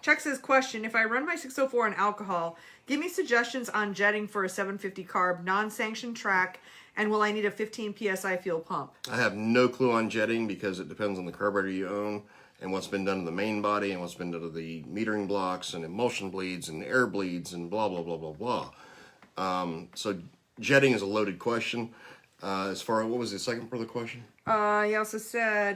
Chuck says, question, if I run my 604 on alcohol, give me suggestions on jetting for a 750 carb, non-sanctioned track, and will I need a 15 PSI fuel pump? I have no clue on jetting because it depends on the carburetor you own and what's been done to the main body and what's been done to the metering blocks and emulsion bleeds and air bleeds and blah, blah, blah, blah, blah. So jetting is a loaded question. As far as, what was the second part of the question? He also said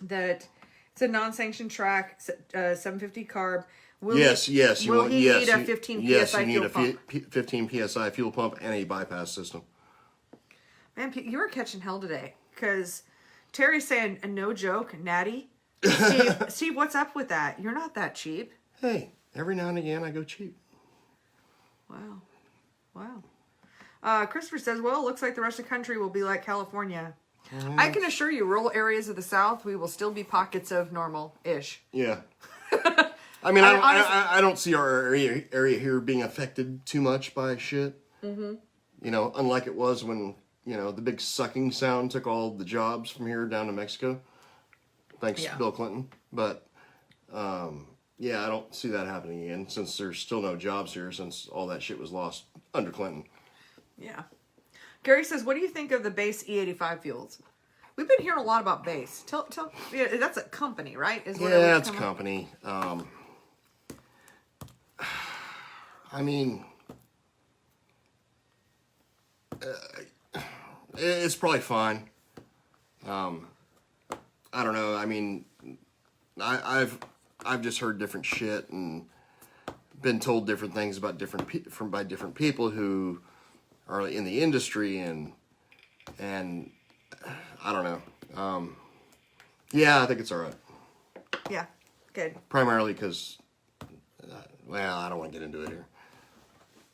that it's a non-sanctioned track, 750 carb. Will he need a 15 PSI fuel pump? 15 PSI fuel pump and a bypass system. Man, you were catching hell today because Terry's saying, no joke, Natty. Steve, what's up with that? You're not that cheap. Hey, every now and again I go cheap. Wow. Christopher says, well, it looks like the rest of the country will be like California. I can assure you, rural areas of the South, we will still be pockets of normal-ish. Yeah. I mean, I don't see our area here being affected too much by shit. Mm-hmm. You know, unlike it was when, you know, the big sucking sound took all the jobs from here down to Mexico. Thanks to Bill Clinton. But, yeah, I don't see that happening again since there's still no jobs here since all that shit was lost under Clinton. Yeah. Gary says, what do you think of the base E85 fuels? We've been hearing a lot about base. Yeah, that's a company, right? Yeah, it's a company. I mean, it's probably fine. I don't know. I mean, I've just heard different shit and been told different things about by different people who are in the industry and I don't know. Yeah, I think it's all right. Yeah, good. Primarily because, well, I don't want to get into it here.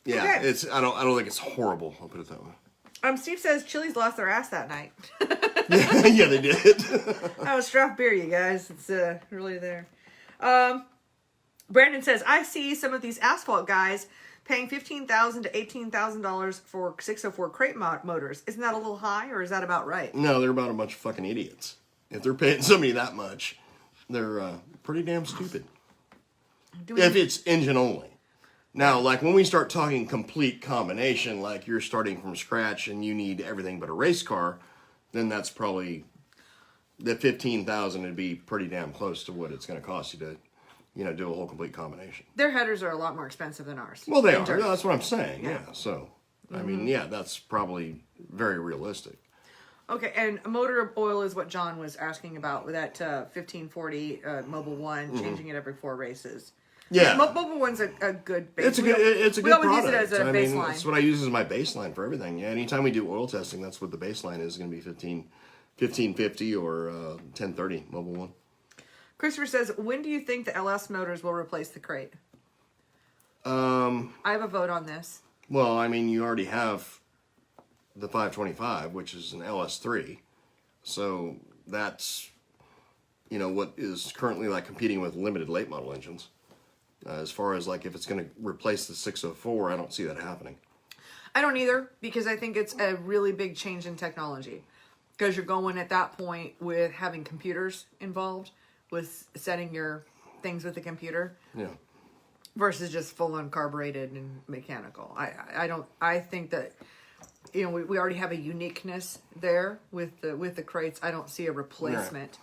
Yeah, okay. I don't think it's horrible. I'll put it that way. Steve says Chili's lost their ass that night. Yeah, they did. That was draft beer, you guys. It's really there. Brandon says, I see some of these asphalt guys paying $15,000 to $18,000 for 604 crate motors. Isn't that a little high, or is that about right? No, they're about a bunch of fucking idiots. If they're paying somebody that much, they're pretty damn stupid. If it's engine only. Now, like when we start talking complete combination, like you're starting from scratch and you need everything but a race car, then that's probably the $15,000 would be pretty damn close to what it's going to cost you to, you know, do a whole complete combination. Their headers are a lot more expensive than ours. Well, they are. No, that's what I'm saying. Yeah. So, I mean, yeah, that's probably very realistic. Okay, and motor oil is what John was asking about with that 1540 Mobile One, changing it every 4 races. Yeah, Mobile One's a good base. It's a good we always product. use it as a baseline. Mean, that's what I use as my baseline for everything. Yeah, anytime we do oil testing, that's what the baseline is going to be 1550 or 1030 Mobile One. Christopher says, when do you think the LS motors will replace the crate? I have a vote on this. Well, I mean, you already have the 525, which is an LS3. So that's, you know, what is currently like competing with limited late model engines. As far as like if it's going to replace the 604, I don't see that happening. I don't either, because I think it's a really big change in technology. Because you're going at that point with having computers involved, with setting your things with the computer. Yeah. Versus just full on carbureted and mechanical. I think that, you know, we already have a uniqueness there with the crates. I don't see a replacement. Right.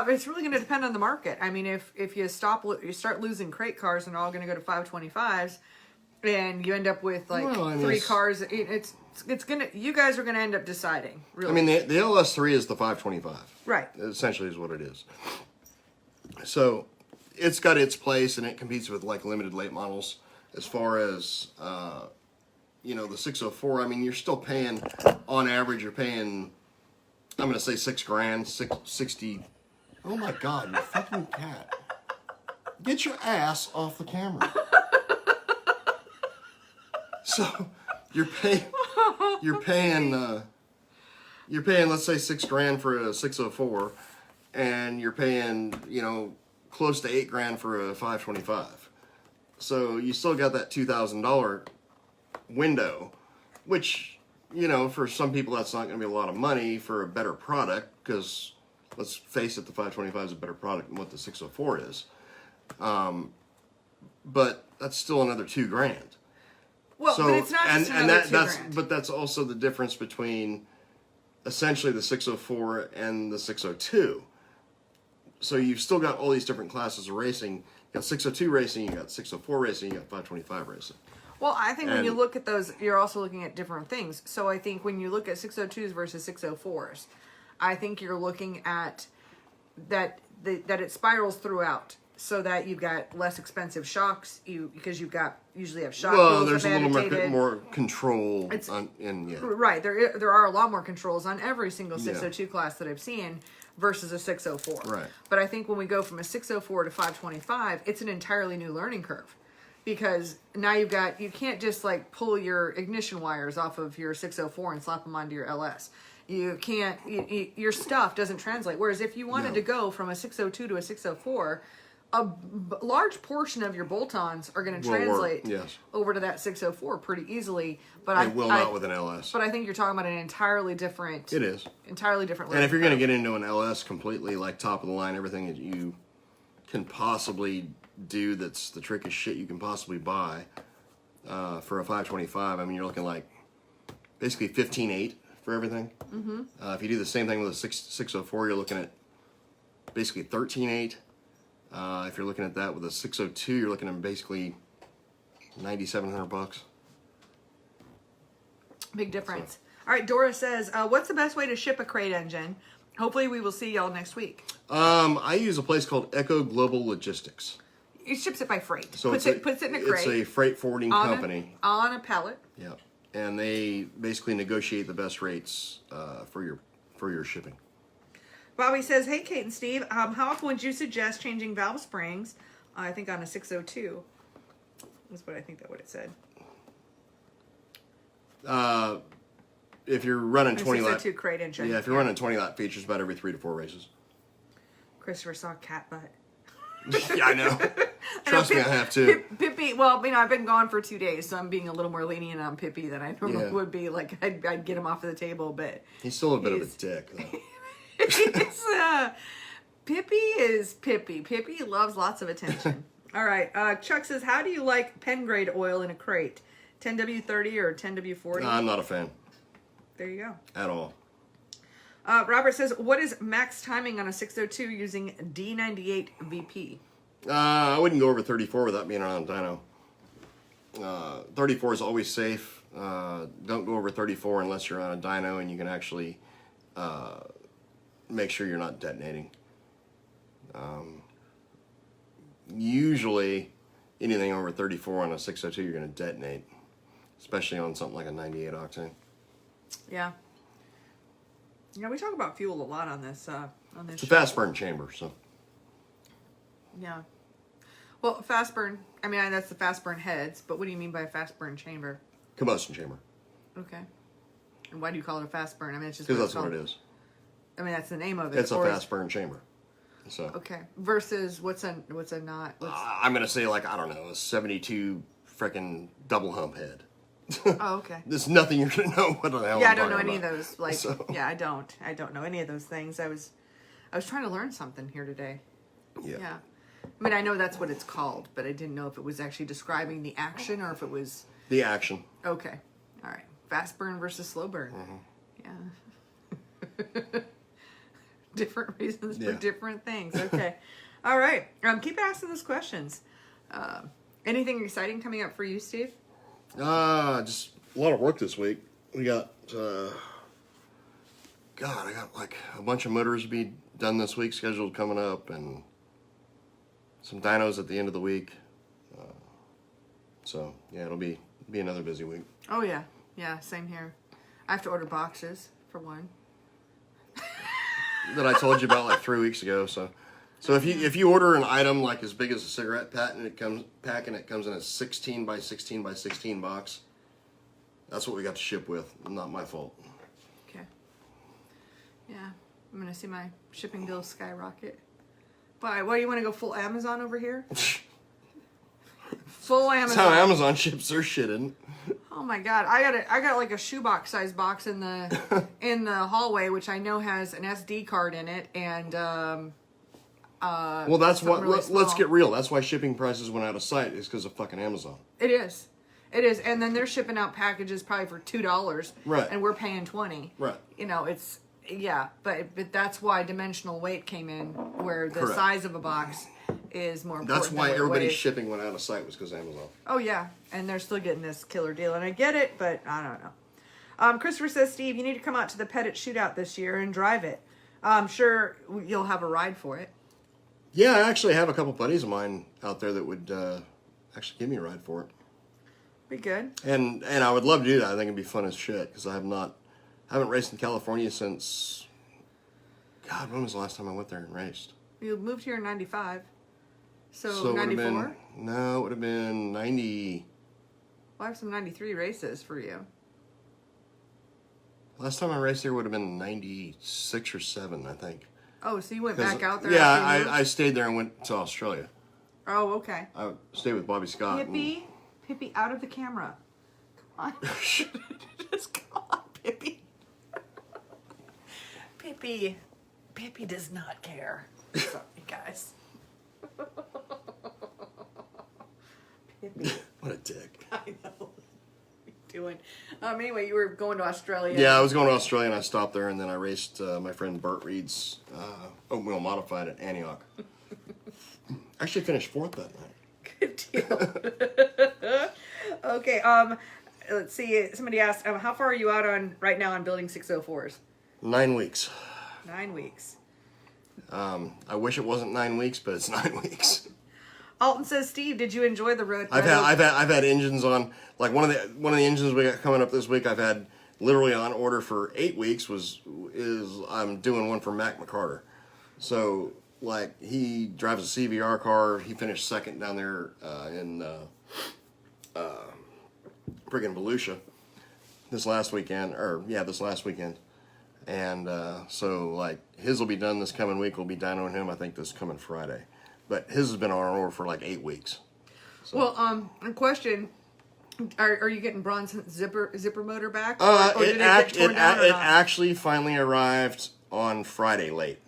It's really going to depend on the market. I mean, if you start losing crate cars and they're all going to go to 525s, and you end up with like 3 cars, it's gonna. You guys are going to end up deciding. Really, I mean, the LS3 is the 525. Right. Essentially, is what it is. So, it's got its place, and it competes with like limited late models. As far as you know, the 604. I mean, you're still paying on average. You're paying. I'm going to say $6,000, 60. Oh my God, you fucking cat. Get your ass off the camera. So, you're paying, let's say $6,000 for a 604, and you're paying, you know, close to $8,000 for a 525. So, you still got that $2,000 window, which, you know, for some people that's not going to be a lot of money for a better product, because let's face it, the 525 is a better product than what the 604 is. But that's still another $2,000. Well, so, but it's not just another $2,000. But that's also the difference between essentially the 604 and the 602. So you've still got all these different classes of racing. You got 602 racing, you got 604 racing, you got 525 racing. Well, I think when you look at those, you're also looking at different things. So I think when you look at 602s versus 604s, I think you're looking at that it spirals throughout. so that you've got less expensive shocks. Because you've got usually have shock Well, wheels there's a little annotated. more control. Yeah. Right. There are a lot more controls on every single 602 class that I've seen versus a 604. Right. But I think when we go from a 604 to 525, it's an entirely new learning curve. Because now you can't just like pull your ignition wires off of your 604 and slap them onto your LS. You can't, your stuff doesn't translate. Whereas if you wanted to go from a 602 to a 604, a large portion of your bolt-ons are going to translate over to that 604 pretty easily. But it will not with an LS. But I think you're talking about an entirely different. It is. Entirely different. And if you're going to get into an LS completely, like top of the line, everything that you can possibly do that's the trickiest shit you can possibly buy for a 525, I mean, you're looking like basically 15.8 for everything. Mm-hmm. If you do the same thing with a 604, you're looking at basically 13.8. If you're looking at that with a 602, you're looking at basically $9,700. Big difference. So. All right, Dora says, what's the best way to ship a crate engine? Hopefully we will see y'all next week. I use a place called Echo Global Logistics. It ships it by freight. So puts it in a crate. It's a freight forwarding company. On a pallet. Yeah. And they basically negotiate the best rates for your shipping. Bobby says, hey, Kate and Steve, how often would you suggest changing valve springs? I think on a 602. That's what I think that what it said. If you're running 20 lap, crate engine. Yeah, if you're running 20 lap features, about every 3 to 4 races. Christopher saw cat butt. Yeah, I know. Trust me, I have to. Pippi, well, I've been gone for 2 days, so I'm being a little more lenient on Pippi than I normally would be. Like, I'd get him off of the table, but he's still a bit of a dick, though. Pippi is Pippi. Pippi loves lots of attention. All right. Chuck says, how do you like pen grade oil in a crate? 10W30 or 10W40? I'm not a fan. There you go. At all. Robert says, what is max timing on a 602 using D98 VP? I wouldn't go over 34 without being on dyno. 34 is always safe. Don't go over 34 unless you're on a dyno and you can actually make sure you're not detonating. Usually, anything over 34 on a 602, you're going to detonate, especially on something like a 98 octane. Yeah. Yeah, we talk about fuel a lot on this. It's a fast burn chamber, so. Yeah. Well, fast burn. I mean, that's the fast burn heads. But what do you mean by a fast burn chamber? Combustion chamber. Okay. And why do you call it a fast burn? I mean, it's just because that's what it is. I mean, that's the name of it. It's a fast burn chamber. So. Okay. Versus what's a not? I'm gonna say like I don't know, a 72 freaking double hump head. Oh, okay. There's nothing you're gonna know what the hell. Yeah, I don't know any of those. Like, yeah, I don't know any of those things. I was trying to learn something here today. Yeah. Yeah. I mean, I know that's what it's called, but I didn't know if it was actually describing the action or if it was the action. Okay. All right. Fast burn versus slow burn. Mm-hmm. Yeah. Different reasons for different things. Okay. All right. Keep asking us questions. Anything exciting coming up for you, Steve? Just a lot of work this week. We got, I got like a bunch of motors to be done this week scheduled coming up and some dynos at the end of the week. So yeah, it'll be another busy week. Oh yeah. Yeah, same here. I have to order boxes for one. That I told you about like 3 weeks ago. So if you order an item like as big as a cigarette pack and it comes in a 16 by 16 by 16 box, that's what we got to ship with. Not my fault. Okay. Yeah, I'm gonna see my shipping bills skyrocket. Why? What do you want to go full Amazon over here? Full Amazon. That's how Amazon ships their shit in. Oh my god, I got like a shoebox size box in the hallway, which I know has an SD card in it, and well, that's what. Really let's get real. That's why shipping prices went out of sight is because of fucking Amazon. It is, and then they're shipping out packages probably for $2, right? And we're paying $20, right? You know, it's but that's why dimensional weight came in, where the Correct. size of a box is more important. That's why everybody's shipping went out of sight was because of Amazon. Oh yeah, and they're still getting this killer deal, and I get it, but I don't know. Christopher says, Steve, you need to come out to the Pettit Shootout this year and drive it. I'm sure you'll have a ride for it. Yeah, I actually have a couple buddies of mine out there that would actually give me a ride for it. Be good. And I would love to do that. I think it'd be fun as shit because I haven't raced in California since. God, when was the last time I went there and raced? You moved here in '95, so it would have 94. been no, it would have been 90. Well, I have some '93 races for you. Last time I raced here would have been 96 or 7, I think. Oh, so you went back out there? Yeah, after you moved? I stayed there and went to Australia. Oh, okay. I stayed with Bobby Scott. Pippi, out of the camera. Come on. Just come on, Pippi. Pippi does not care. Sorry, guys. Pippi. What a dick. I know. What are you doing? Anyway, you were going to Australia. Yeah, I was going to Australia and I stopped there and then I raced my friend Bert Reed's oatmeal modified at Antioch. Actually finished 4th that night. Good deal. Okay, let's see. Somebody asked, how far are you out on right now on building 604s? 9 weeks. 9 weeks. I wish it wasn't 9 weeks, but it's 9 weeks. Alton says, Steve, did you enjoy the road? I've had engines on, like one of the engines we got coming up this week. I've had literally on order for 8 weeks. I'm doing one for Mac McCarter. So like he drives a CVR car. He finished 2nd down there in friggin' Volusia this last weekend. And so like his will be done this coming week. We'll be dynoing him I think this coming Friday. But his has been on order for like 8 weeks. So. Well, a question: Are you getting Bronson's zipper motor back? It actually finally arrived on Friday late.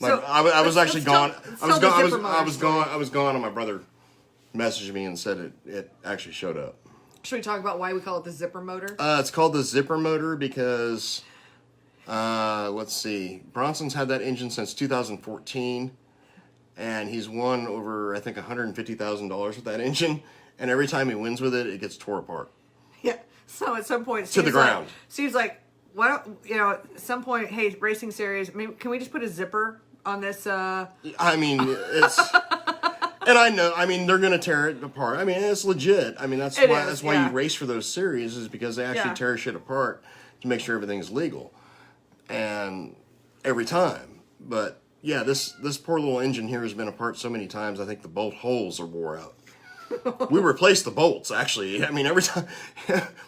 I was actually gone. I was gone, and my brother messaged me and said it actually showed up. Should we talk about why we call it the zipper motor? It's called the zipper motor because, let's see, Bronson's had that engine since 2014. And he's won over, I think, $150,000 with that engine. And every time he wins with it, it gets tore apart. Yeah. So at some point, to the ground. Steve's like, why don't, at some point, hey, racing series, can we just put a zipper on this? I mean, it's, and I know, they're going to tear it apart. I mean, it's legit. I mean, that's why you race for those series is because they actually tear shit apart to make sure everything's legal. And every time. But yeah, this poor little engine here has been apart so many times, I think the bolt holes are wore out. We replace the bolts, actually. I mean, every time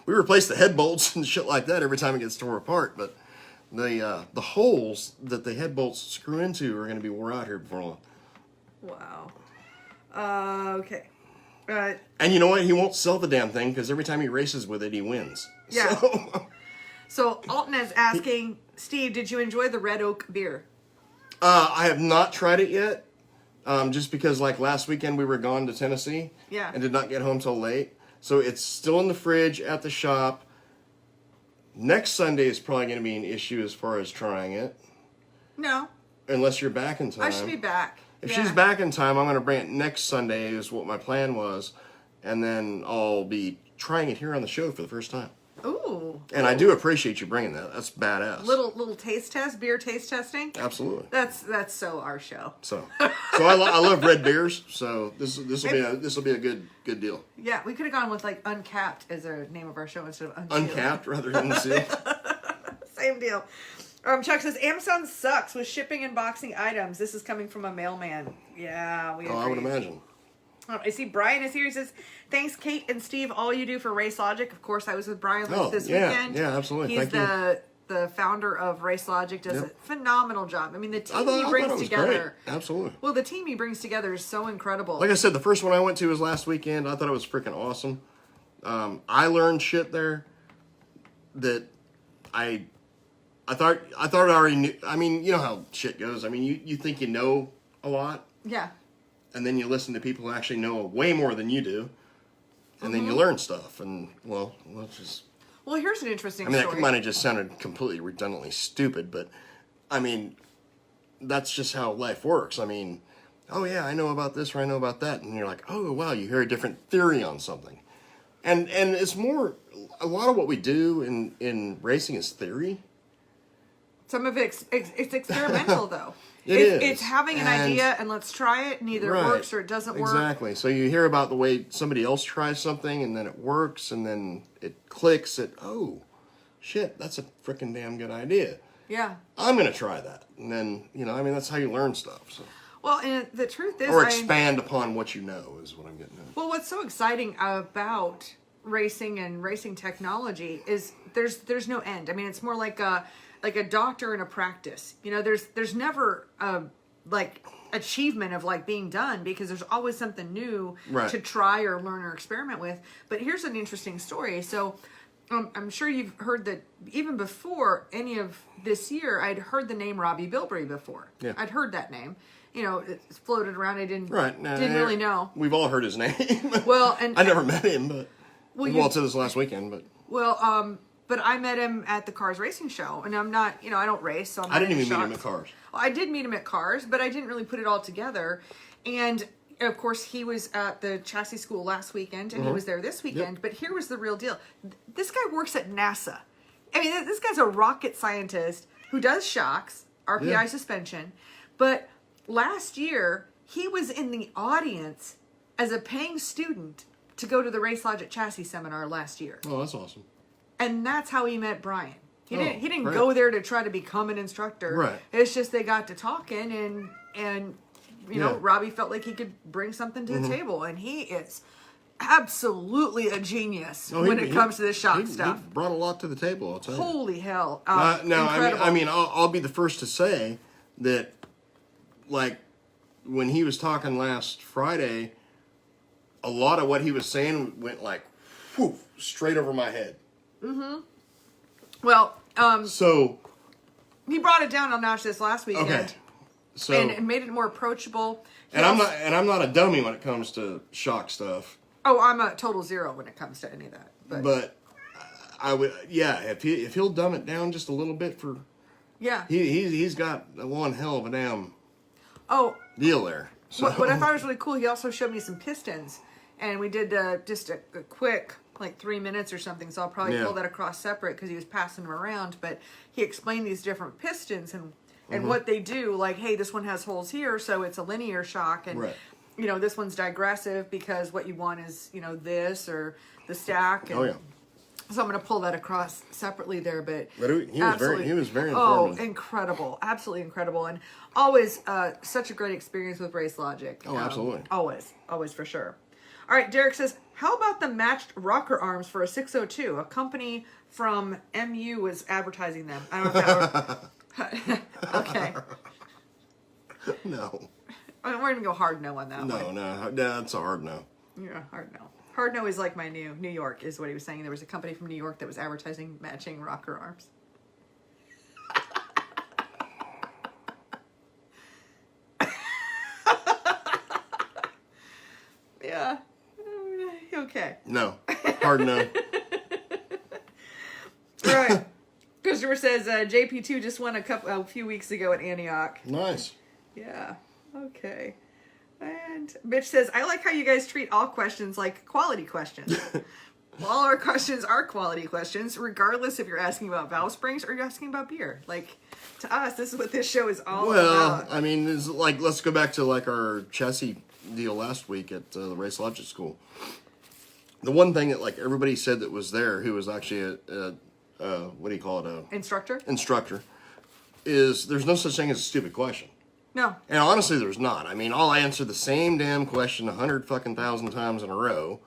we replace the head bolts and shit like that every time it gets torn apart. But the holes that the head bolts screw into are going to be wore out here before long. Wow. Okay. And you know what? He won't sell the damn thing because every time he races with it, he wins. Yeah. So Alton is asking, Steve, did you enjoy the Red Oak beer? I have not tried it yet, just because like last weekend we were gone to Tennessee and did not get home till late. So it's still in the fridge at the shop. Next Sunday is probably going to be an issue as far as trying it. No. Unless you're back in time. I should be back. If she's back in time, I'm going to bring it next Sunday is what my plan was. And then I'll be trying it here on the show for the first time. Ooh. And I do appreciate you bringing that. That's badass. Little taste test, beer taste testing. Absolutely. That's so our show. So I love red beers. So this will be a good deal. Yeah, we could have gone with like Uncapped as a name of our show instead of Unsealed. Uncapped rather than Unsealed. Same deal. Chuck says Amazon sucks with shipping and boxing items. This is coming from a mailman. Yeah, we agree. I would imagine. I see Brian is here. He says, thanks, Kate and Steve, all you do for Racelogic. Of course, I was with Brian this weekend. Yeah, absolutely. He's the founder of Racelogic, does a phenomenal job. I mean, the team he brings together. Great. Absolutely. Well, the team he brings together is so incredible. Like I said, the first one I went to was last weekend. I thought it was freaking awesome. I learned shit there that I thought I already knew. I mean, you know how shit goes. I mean, you think you know a lot. Yeah. And then you listen to people who actually know way more than you do. And then you learn stuff. And, well, here's an interesting story. That might have just sounded completely redundantly stupid, but, I mean, that's just how life works. I mean, oh, yeah, I know about this or I know about that. And you're like, oh, wow, you hear a different theory on something. And it's more, a lot of what we do in racing is theory. Some of it's experimental, though. It is. It's having an idea and let's try it, and either it works or it doesn't work. Exactly. So you hear about the way somebody else tries something, and then it works, and then it clicks at, oh, shit, that's a freaking damn good idea. Yeah. I'm going to try that. And then, that's how you learn stuff. So. Well, and the truth is... Or expand upon what you know is what I'm getting at. Well, what's so exciting about racing and racing technology is there's no end. I mean, it's more like a doctor in a practice. There's never achievement of being done, because there's always something new to try or learn or experiment with. But here's an interesting story. So I'm sure you've heard that even before any of this year, I'd heard the name Robbie Bilbrey before. Yeah. I'd heard that name. It's floated around. I didn't really know. We've all heard his name. Well, and I never met him, but to this last weekend, but but I met him at the Cars Racing Show, and I'm not, I don't race, so I'm not I didn't even shocked. meet him at Cars. Well, I did meet him at Cars, but I didn't really put it all together. And of course, he was at the Chassis School last weekend, and he was there this weekend. Yep. But here was the real deal: this guy works at NASA. I mean, this guy's a rocket scientist who does shocks, RPI suspension, but last year, he was in the audience as a paying student to go to the Racelogic Chassis seminar last year. Oh, that's awesome. And that's how he met Brian. He didn't go there to try to become an instructor. Right. It's just they got to talking, and Robbie felt like he could bring something to the table, and he is absolutely a genius when it comes to this shock stuff. He brought a lot to the table, I'll tell you. Holy hell. I mean, I'll be the first to say that, when he was talking last Friday, a lot of what he was saying went straight over my head. Mm-hmm. Well, so he brought it down a notch this last weekend. Okay. So and made it more approachable. I'm not a dummy when it comes to shock stuff. Oh, I'm a total zero when it comes to any of that. But I would, if he'll dumb it down just a little bit for, he's got one hell of a damn deal there. So. What I thought was really cool, he also showed me some pistons, and we did just a quick 3 minutes or something, so I'll probably pull that across separate because he was passing them around, but he explained these different pistons and what they do, hey, this one has holes here, so it's a linear shock, and this one's digressive because what you want is this or the stack. And, so I'm going to pull that across separately there, but he was very informative. Oh, incredible. Absolutely incredible. And always such a great experience with Racelogic. Oh, absolutely. Always for sure. All right, Derek says, how about the matched rocker arms for a 602? A company from MU was advertising them. I don't know if that okay. No. We're going to go hard no on that one. No, that's a hard no. Yeah, hard no. Hard no is like my New York, is what he was saying. There was a company from New York that was advertising matching rocker arms. Yeah. Okay. No. Hard no. All right. Christopher says JP2 just won a few weeks ago at Antioch. Nice. Yeah. Okay. And Mitch says, I like how you guys treat all questions like quality questions. Well, all our questions are quality questions, regardless if you're asking about valve springs or you're asking about beer. To us, this is what this show is all about. Well, I mean, it's let's go back to our chassis deal last week at the Racelogic School. The one thing that everybody said that was there, who was actually what do you call it? Instructor, is there's no such thing as a stupid question. No. And honestly, there's not. I mean, I'll answer the same damn question 100,000 times in a row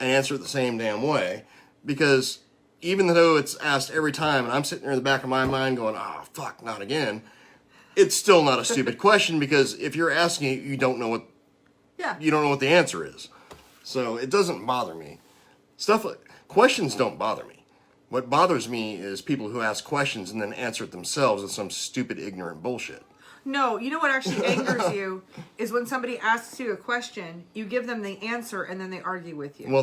and answer it the same damn way, because even though it's asked every time and I'm sitting there in the back of my mind going, fuck, not again, it's still not a stupid question, because if you're asking it, you don't know what the answer is. So it doesn't bother me. Questions don't bother me. What bothers me is people who ask questions and then answer it themselves with some stupid, ignorant bullshit. No, you know what actually angers you is when somebody asks you a question, you give them the answer, and then they argue with you.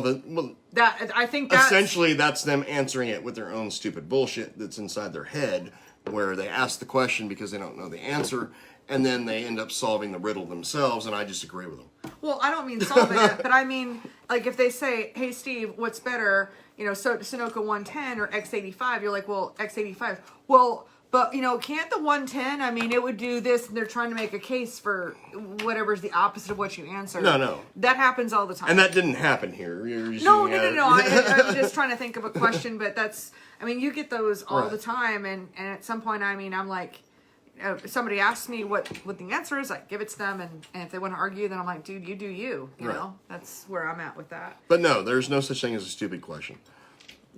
I think essentially that's them answering it with their own stupid bullshit that's inside their head, where they ask the question because they don't know the answer, and then they end up solving the riddle themselves, and I just agree with them. Well, I don't mean solving it, but I mean, if they say, hey, Steve, what's better, Sunoco 110 or X85, you're like, well, X85. Well, But, can't the 110, I mean, it would do this, and they're trying to make a case for whatever's the opposite of what you answer. No. That happens all the time. And that didn't happen here. No. I'm just trying to think of a question, but you get those all the time, and at some point, I'm like, if somebody asks me what the answer is, I give it to them, and if they want to argue, then I'm like, dude, you do you. You know? That's where I'm at with that. But no, there's no such thing as a stupid question.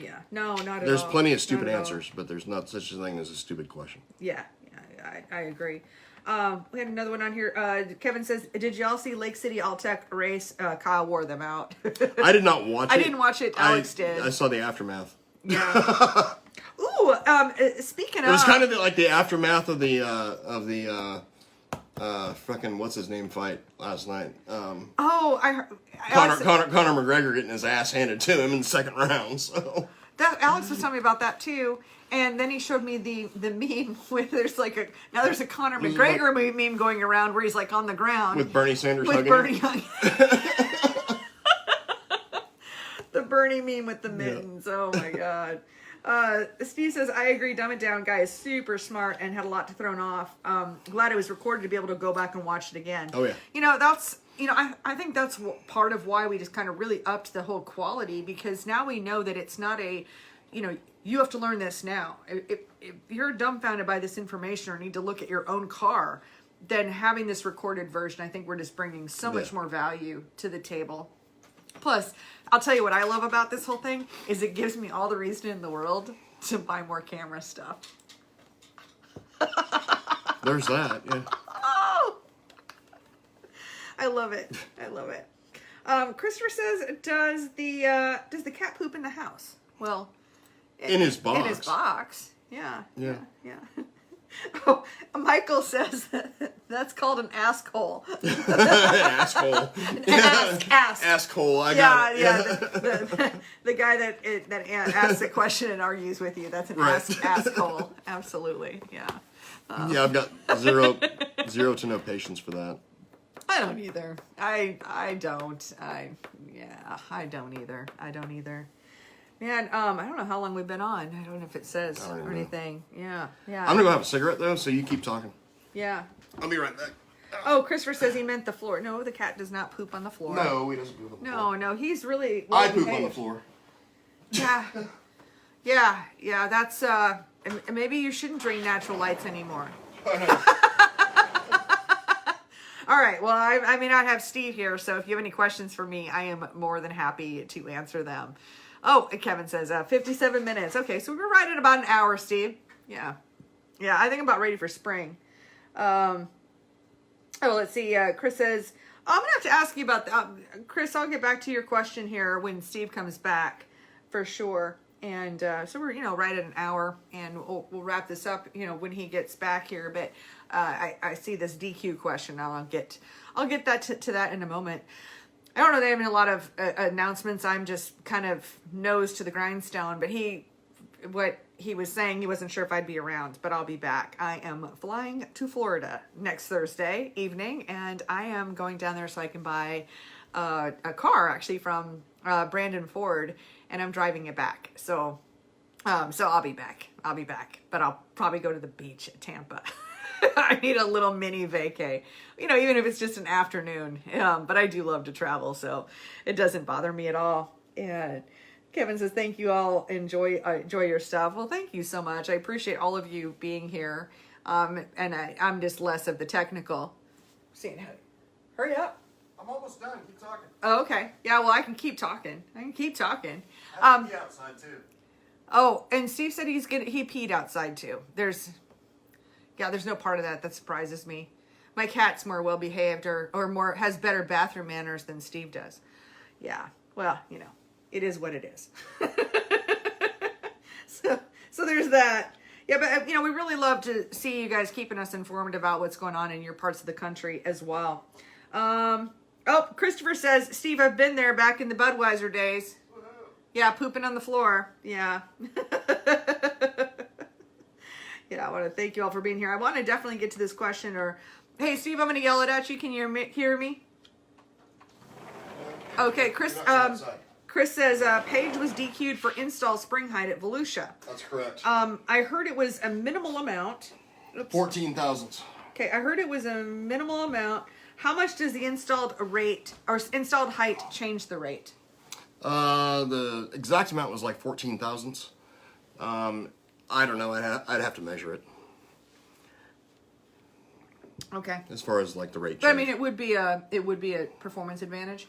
Yeah, no, not at all. There's plenty of stupid answers, but there's not such a thing as a stupid question. Yeah, I agree. We had another one on here. Kevin says, did y'all see Lake City All-Tech race? Kyle wore them out. I did not watch it. I didn't watch it. Alex did. I saw the aftermath. Yeah. Ooh, speaking of... It was kind of like the aftermath of the fucking what's his name fight last night. I heard... Conor McGregor getting his ass handed to him in the second round. So Alex was telling me about that too, and then he showed me the meme where there's there's a Conor McGregor meme going around where he's like on the ground with Bernie Sanders with hugging him. The Bernie meme with the mittens. Yeah. Oh my god. Steve says, I agree, dumb it down guy is super smart and had a lot to thrown off. Glad it was recorded to be able to go back and watch it again. Oh yeah. That's I think that's part of why we just kind of really upped the whole quality, because now we know that it's not you have to learn this now. If you're dumbfounded by this information or need to look at your own car, then having this recorded version, I think we're just bringing so much more value to the table. Plus, I'll tell you what I love about this whole thing is it gives me all the reason in the world to buy more camera stuff. There's that, yeah. Oh! I love it. Christopher says, does the cat poop in the house? Well, in his box. In his box. Yeah. Oh, Michael says that's called an asshole. Asshole. Asshole. I got it. Yeah. The guy that asks a question and argues with you. That's an asshole. Absolutely. Yeah. I've got zero to no patience for that. I don't either. I don't. I don't either. Man, I don't know how long we've been on. I don't know if it says or anything. Yeah. I'm gonna go have a cigarette though, so you keep talking. Yeah. I'll be right back. Oh, Christopher says he meant the floor. No, the cat does not poop on the floor. No, he doesn't poop on the floor. No, he's really... I poop on the floor. Yeah. That's, maybe you shouldn't drink natural lights anymore. All right, well, I have Steve here, so if you have any questions for me, I am more than happy to answer them. Oh, Kevin says, 57 minutes. Okay, so we're right at about an hour, Steve. Yeah, I think I'm about ready for spring. Let's see. Chris says, I'm going to have to ask you about Chris, I'll get back to your question here when Steve comes back, for sure. And so we're, right at an hour, and we'll wrap this up, when he gets back here. But I see this DQ question. I'll get that to that in a moment. I don't know they have a lot of announcements. I'm just kind of nose to the grindstone. But what he was saying, he wasn't sure if I'd be around, but I'll be back. I am flying to Florida next Thursday evening, and I am going down there so I can buy a car actually from Brandon Ford, and I'm driving it back. So I'll be back. But I'll probably go to the beach at Tampa. I need a little mini vacay, even if it's just an afternoon. But I do love to travel, so it doesn't bother me at all. And Kevin says, thank you all. Enjoy your stuff. Well, thank you so much. I appreciate all of you being here. And I'm just less of the technical. Hurry up. I'm almost done. Keep talking. Oh, okay. Yeah, well, I can keep talking. I have to pee outside too. Oh, and Steve said he peed outside too. There's no part of that surprises me. My cat's more well behaved or has better bathroom manners than Steve does. Yeah. Well, it is what it is. So there's that. Yeah, but we really love to see you guys keeping us informed about what's going on in your parts of the country as well. Christopher says, Steve, I've been there back in the Budweiser days. Woo-hoo. Yeah, pooping on the floor. Yeah. Yeah, I want to thank you all for being here. I want to definitely get to this question. Hey, Steve, I'm going to yell it at you. Can you hear me? Okay, Chris. Chris says, Paige was DQ'd for install spring height at Volusia. That's correct. I heard it was a minimal amount. Oops. 14 thousandths. Okay, I heard it was a minimal amount. How much does the installed rate or installed height change the rate? The exact amount was like 14 thousandths. I don't know. I'd have to measure it. Okay. As far as like the rate change. But I mean, it would be a performance advantage.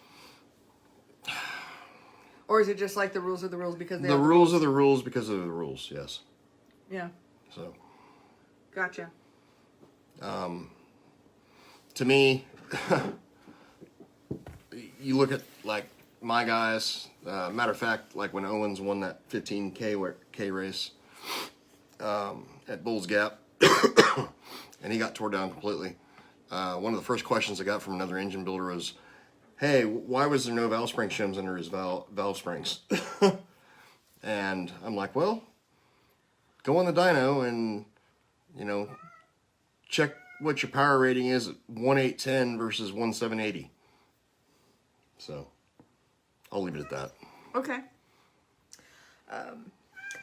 Or is it just like the rules are the rules because the rules are the rules because of the rules? Yes. Yeah. So. Gotcha. To me, you look at like my guys. Matter of fact, like when Owens won that 15K race at Bulls Gap, and he got tore down completely. One of the first questions I got from another engine builder was, "Hey, why was there no valve spring shims under his valve springs?" And I'm like, "Well, go on the dyno and check what your power rating is at 1.810 versus 1.780." So I'll leave it at that. Okay.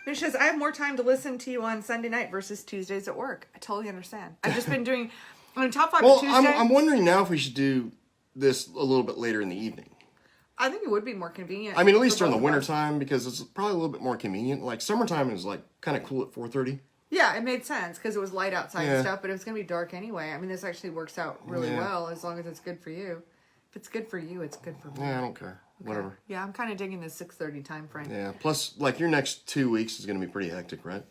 Mitch says, I have more time to listen to you on Sunday night versus Tuesdays at work. I totally understand. I've just been doing on top 5 Well, Tuesday. I'm wondering now if we should do this a little bit later in the evening. I think it would be more convenient. I mean, at least during the both of winter us. time, because it's probably a little bit more convenient. Like summertime is like kind of cool at 4:30. Yeah, it made sense because it was light outside Yeah. and stuff, but it was going to be dark anyway. I mean, this actually works out really Yeah. well as long as it's good for you. If it's good for you, it's good for me. Yeah, I don't care. Whatever. Yeah, I'm kind of digging the 6:30 time frame. Yeah. Plus, like your next 2 weeks is going to be pretty hectic, right?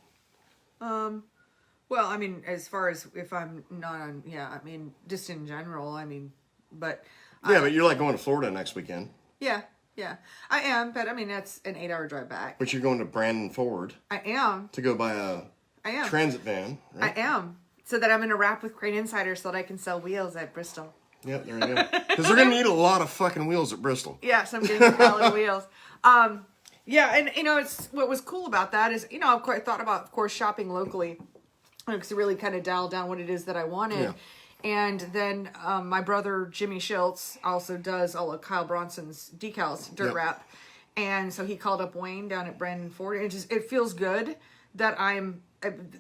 Well, I mean, as far as if I'm not on, I mean, just in general, I mean, but Yeah, but you're like going to Florida next weekend. yeah, I am. But I mean, that's an 8-hour drive back. But you're going to Brandon Ford I am. to go buy a I am. transit van, right? I am. So that I'm in a wrap with Crate Insider so that I can sell wheels at Bristol. Yep, there you go. Because they're going to need a lot of fucking wheels at Bristol. Yeah, so I'm getting a pallet of wheels. Yeah, and it's what was cool about that is of course I thought about of course shopping locally because it really kind of dialed down what it is that I wanted. Yeah. And then my brother Jimmy Schultz also does all of Kyle Bronson's decals, dirt Yep. wrap, and so he called up Wayne down at Brandon Ford. And it feels good that I'm.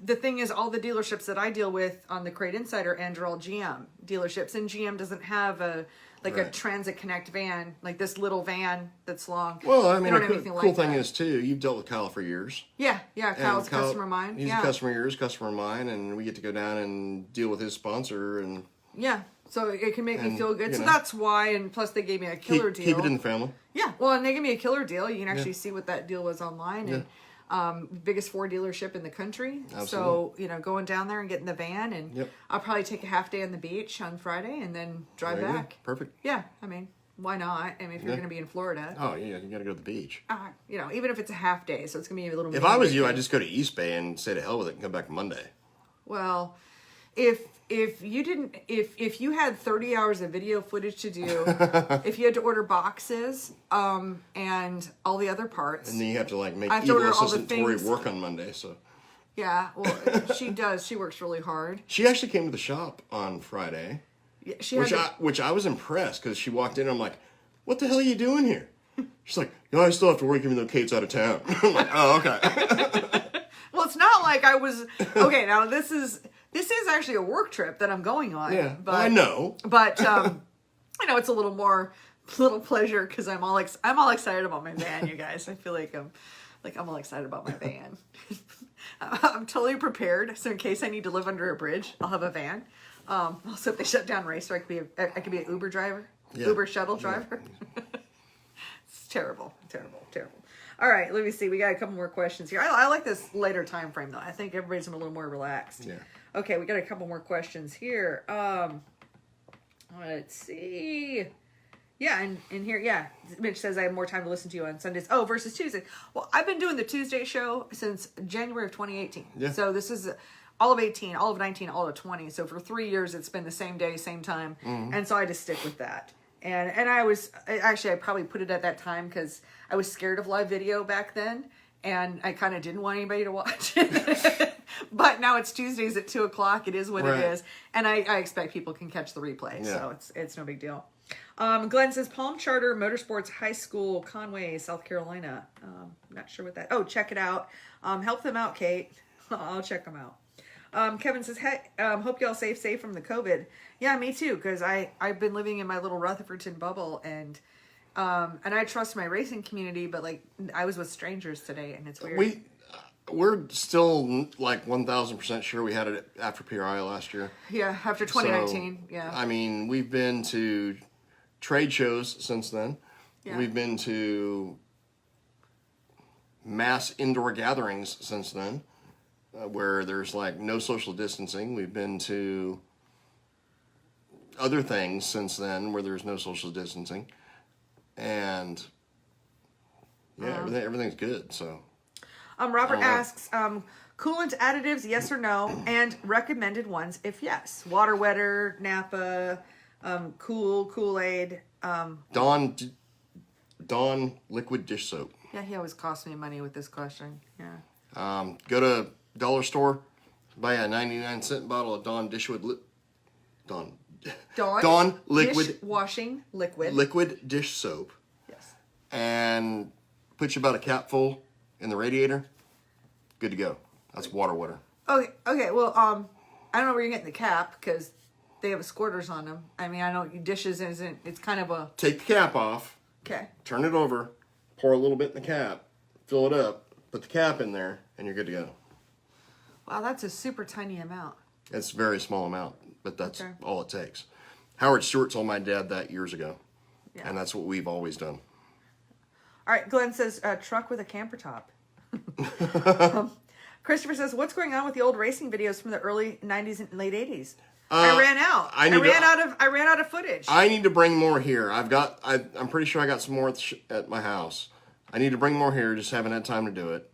The thing is, all the dealerships that I deal with on the Crate Insider end are all GM dealerships, and GM doesn't have a Right. Transit Connect van, like this little van that's long. Well, I They mean, don't a have anything cool like thing that. is, too, you've dealt with Kyle for years. Yeah, Kyle's And Kyle- customer of mine. He's Yeah. a customer of yours, customer of mine, and we get to go down and deal with his sponsor and Yeah, so it can make me And, feel good. you So know. that's why, and plus they gave me a killer deal. keep it in the family. Yeah, well, and they gave me a killer deal. You can actually see what that deal was online, and biggest Ford dealership in the country. So going down there and getting the van, and Yep. I'll probably take a half day on the beach on Friday, and then drive There you go. back. Perfect. Yeah, I mean, why not? I mean, if you're Yeah. going to be in Florida, Oh, yeah, you got to go to the beach. even if it's a half day, so it's going to be a little. If I was you, I'd just go to East Bay and say to hell with it and come back Monday. Well, if you didn't, if you had 30 hours of video footage to do, if you had to order boxes, and all the other parts, And then you have to like make I have to evil order all the assistant Tori things. work on Monday. So yeah, well, she does. She works really hard. she actually came to the shop on Friday, Yeah, she has which I was impressed because she walked in and I'm like, "What the hell are you doing here?" She's like, "No, I still have to work even though Kate's out of town." I'm like, "Oh, okay." well, it's not like I was okay. Now this is actually a work trip that I'm going on. Yeah, but I know. But it's a little pleasure because I'm all excited about my van, you guys. I feel like I'm all excited about my van. I'm totally prepared. So in case I need to live under a bridge, I'll have a van. Also, if they shut down Racer, I could be an Uber driver, Yeah. Uber shuttle driver. It's terrible. All right, let me see. We got a couple more questions here. I like this later time frame though. I think everybody's a little more relaxed. Yeah. Okay, we got a couple more questions here. Let's see. Yeah, and here, Mitch says I have more time to listen to you on Sundays. Oh, versus Tuesday. Well, I've been doing the Tuesday show since January of 2018. Yeah. So this is all of 18, all of 19, all of 20. So for 3 years, it's been the same day, same time. Mm-hmm. And so I just stick with that. And I probably put it at that time because I was scared of live video back then. And I kind of didn't want anybody to watch it. But now it's Tuesdays at 2:00. It is what Right. it is. And I expect people can catch the replay. Yeah. So it's no big deal. Glenn says Palm Charter Motorsports High School, Conway, South Carolina. Not sure what that. Oh, check it out. Help them out, Kate. I'll check them out. Kevin says, hey, hope y'all safe from the COVID. Yeah, me too, because I've been living in my little Rutherfordton bubble, and I trust my racing community, but like I was with strangers today, and it's weird. We're still like 1,000% sure we had it after PRI last year. Yeah, after 2019. So, yeah. I mean, we've been to trade shows since then. Yeah. We've been to mass indoor gatherings since then, where there's like no social distancing. We've been to other things since then where there's no social distancing, and yeah, everything's good. So. Robert asks, coolant additives, yes or no, and recommended ones if yes. Water wetter, Napa, Kool-Aid. Dawn liquid dish soap. Yeah, he always costs me money with this question. Yeah. Go to dollar store, buy a 99-cent bottle of Dawn dishwood Dawn liquid dishwashing liquid dish soap. Yes. And put you about a capful in the radiator. Good to go. That's water wetter. Okay. Well, I don't know where you're getting the cap because they have squirters on them. I mean, I know dishes isn't. It's kind of a. Take the cap off. Okay. Turn it over. Pour a little bit in the cap. Fill it up. Put the cap in there, and you're good to go. Wow, that's a super tiny amount. It's a very small amount, but that's all it takes. Howard Stewart told my dad that years ago, and that's what we've always done. All right, Glenn says, truck with a camper top. Christopher says, what's going on with the old racing videos from the early 90s and late 80s? I ran out. I ran out of footage. I need to bring more here. I'm pretty sure I got some more at my house. I need to bring more here, just haven't had time to do it.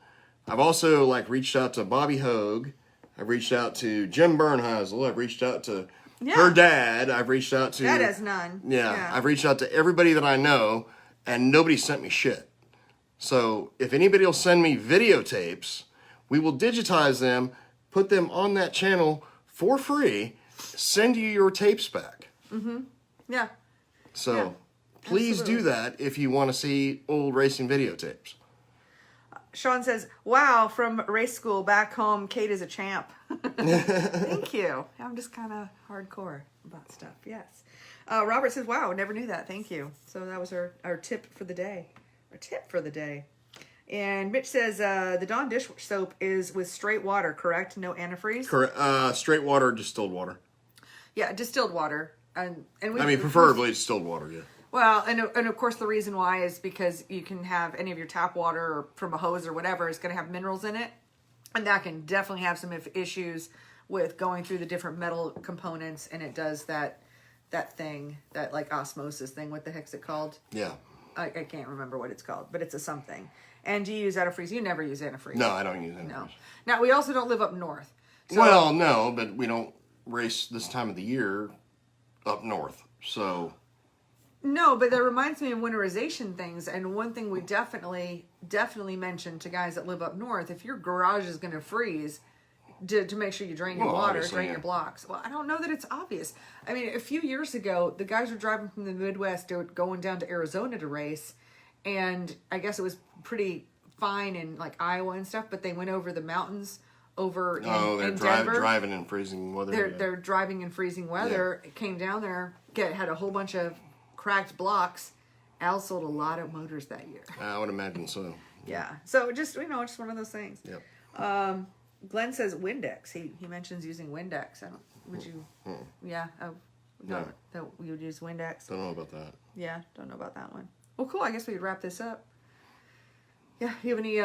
I've also reached out to Bobby Hogue. I've reached out to Jim Bernheisel. I've reached out to her dad. I've reached out to... Dad has none. Yeah, I've reached out to everybody that I know, and nobody sent me shit. So if anybody will send me videotapes, we will digitize them, put them on that channel for free, send you your tapes back. Mm-hmm. Yeah. So please do that if you want to see old racing videotapes. Sean says, wow, from race school back home, Kate is a champ. Thank you. I'm just kind of hardcore about stuff. Yes. Robert says, wow, never knew that. Thank you. So that was our tip for the day. And Mitch says the Dawn dish soap is with straight water, correct? No antifreeze? Correct. Straight water, distilled water. Yeah, distilled water. And preferably distilled water, yeah. Well, and of course the reason why is because you can have any of your tap water or from a hose or whatever is going to have minerals in it. And that can definitely have some issues with going through the different metal components. And it does that thing, that osmosis thing. What the heck's it called? Yeah. I can't remember what it's called, but it's a something. And do you use antifreeze? You never use antifreeze. No, I don't use antifreeze. No. Now, we also don't live up north. So, well, no, but we don't race this time of the year up north. So... No, but that reminds me of winterization things. And one thing we definitely mention to guys that live up north, if your garage is going to freeze, to make sure you drain your water, drain your blocks. Well, I don't know that it's obvious. I mean, a few years ago, the guys were driving from the Midwest, going down to Arizona to race. And I guess it was pretty fine in Iowa and stuff, but they went over the mountains over in Denver. Driving in freezing weather. They're driving in freezing weather. It came down there, had a whole bunch of cracked blocks. Al sold a lot of motors that year. I would imagine so. Yeah. So just one of those things. Yep. Glenn says Windex. He mentions using Windex. Would you? Yeah. No. That we would use Windex. Don't know about that. Yeah. Don't know about that one. Well, cool. I guess we could wrap this up. Yeah. You have any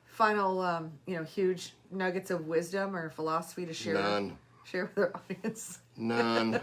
final huge nuggets of wisdom or philosophy to share? None. Share with our audience? None.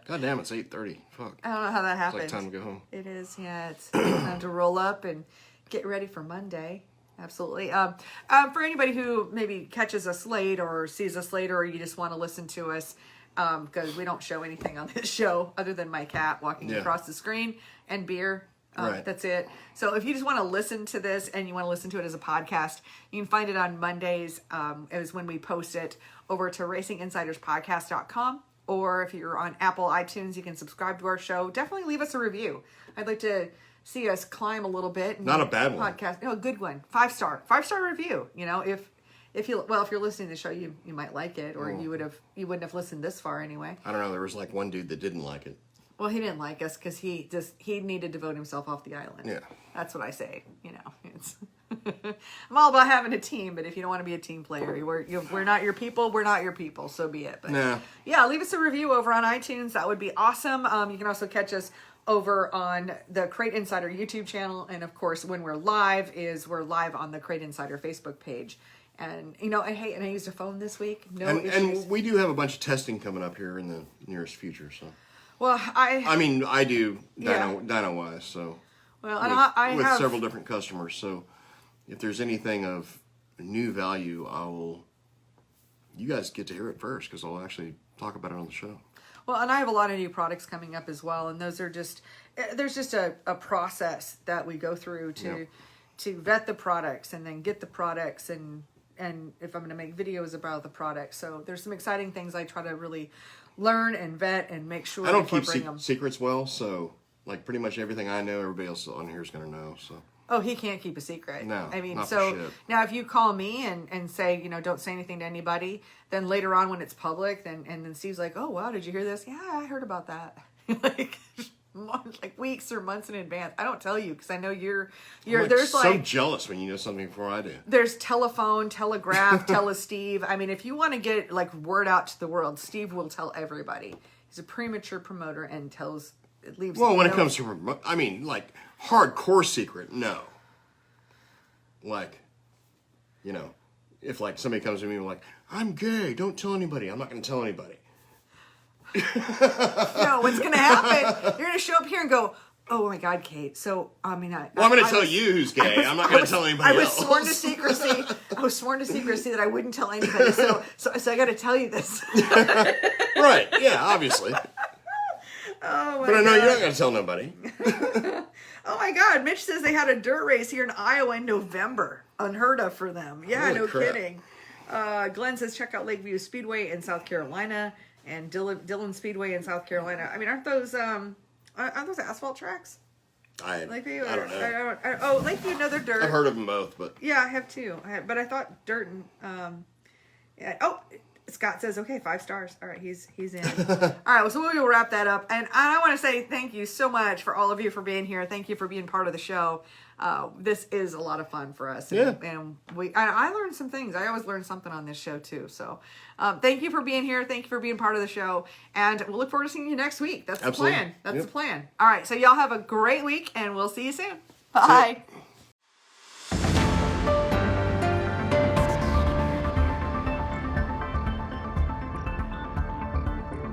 God damn, it's 8:30. Fuck. I don't know how that happened. It's time to go home. It is, yeah. It's time to roll up and get ready for Monday. Absolutely. For anybody who maybe catches us late or sees us later, or you just want to listen to us, because we don't show anything on this show other than my cat walking across the screen and beer. Right. That's it. So if you just want to listen to this and you want to listen to it as a podcast, you can find it on Mondays. Is when we post it over to RacingInsidersPodcast.com or if you're on Apple iTunes, you can subscribe to our show. Definitely leave us a review. I'd like to see us climb a little bit. Not a bad one. Podcast. No, a good one. 5-star review. You know, if you're listening to the show, you might like it, or you wouldn't have listened this far anyway. I don't know. There was like one dude that didn't like it. Well, he didn't like us because he needed to vote himself off the island. Yeah. That's what I say. You know, it's I'm all about having a team, but if you don't want to be a team player, we're not your people. We're not your people. So be it. But yeah, leave us a review over on iTunes. That would be awesome. You can also catch us over on the Crate Insider YouTube channel, and of course, when we're live on the Crate Insider Facebook page. And and I used a phone this week. Issues. And we do have a bunch of testing coming up here in the nearest future. So. Well, I do dyno wise, so with several different customers. So if there's anything of new value, you guys get to hear it first because I'll actually talk about it on the show. Well, and I have a lot of new products coming up as well, and those are there's just a process that we go through to vet the products and then get the products and if I'm going to make videos about the products. So there's some exciting things I try to really learn and vet and make sure I don't keep secrets well, so like pretty much everything I know, everybody else on here is going to know. So. Oh, he can't keep a secret. No, I mean, not so for shit. Now if you call me and say, don't say anything to anybody, then later on when it's public, then Steve's like, oh wow, did you hear this? Yeah, I heard about that. like weeks or months in advance. I don't tell you because I know you're there's so jealous when you know something before I do. There's telephone, telegraph, Steve. I mean, if you want to get like word out to the world, Steve will tell everybody. He's a premature promoter and leaves. Well, when it comes to, like hardcore secret, no. Like, if like somebody comes to me and like, I'm gay, don't tell anybody. I'm not going to tell anybody. No, what's going to happen? You're going to show up here and go, oh my God, Kate. So, I'm going to tell you who's gay. I'm not going to tell anybody else. I was sworn to secrecy. I was sworn to secrecy that I wouldn't tell anybody. So I got to tell you this. Right. Yeah, obviously. Oh my But I know God. you're not going to tell nobody. Oh my God. Mitch says they had a dirt race here in Iowa in November. Unheard of for them. Yeah, Holy crap. kidding. Glenn says check out Lakeview Speedway in South Carolina and Dillon Speedway in South Carolina. I mean, aren't those asphalt tracks? Lakeview? I don't know. Lakeview, no, they're dirt. I've heard of them both, but Yeah, I have too. But I thought dirt and yeah. Oh, Scott says okay, 5 stars. All right, he's in. All right, well, so we will wrap that up. And I want to say thank you so much for all of you for being here. Thank you for being part of the show. This is a lot of fun for us. And, and I learned some things. I always learn something on this show too. So thank you for being here. Thank you for being part of the show. And we'll look forward to seeing you next week. That's the plan. That's the plan. All right, so y'all have a great week and we'll see you soon. Bye.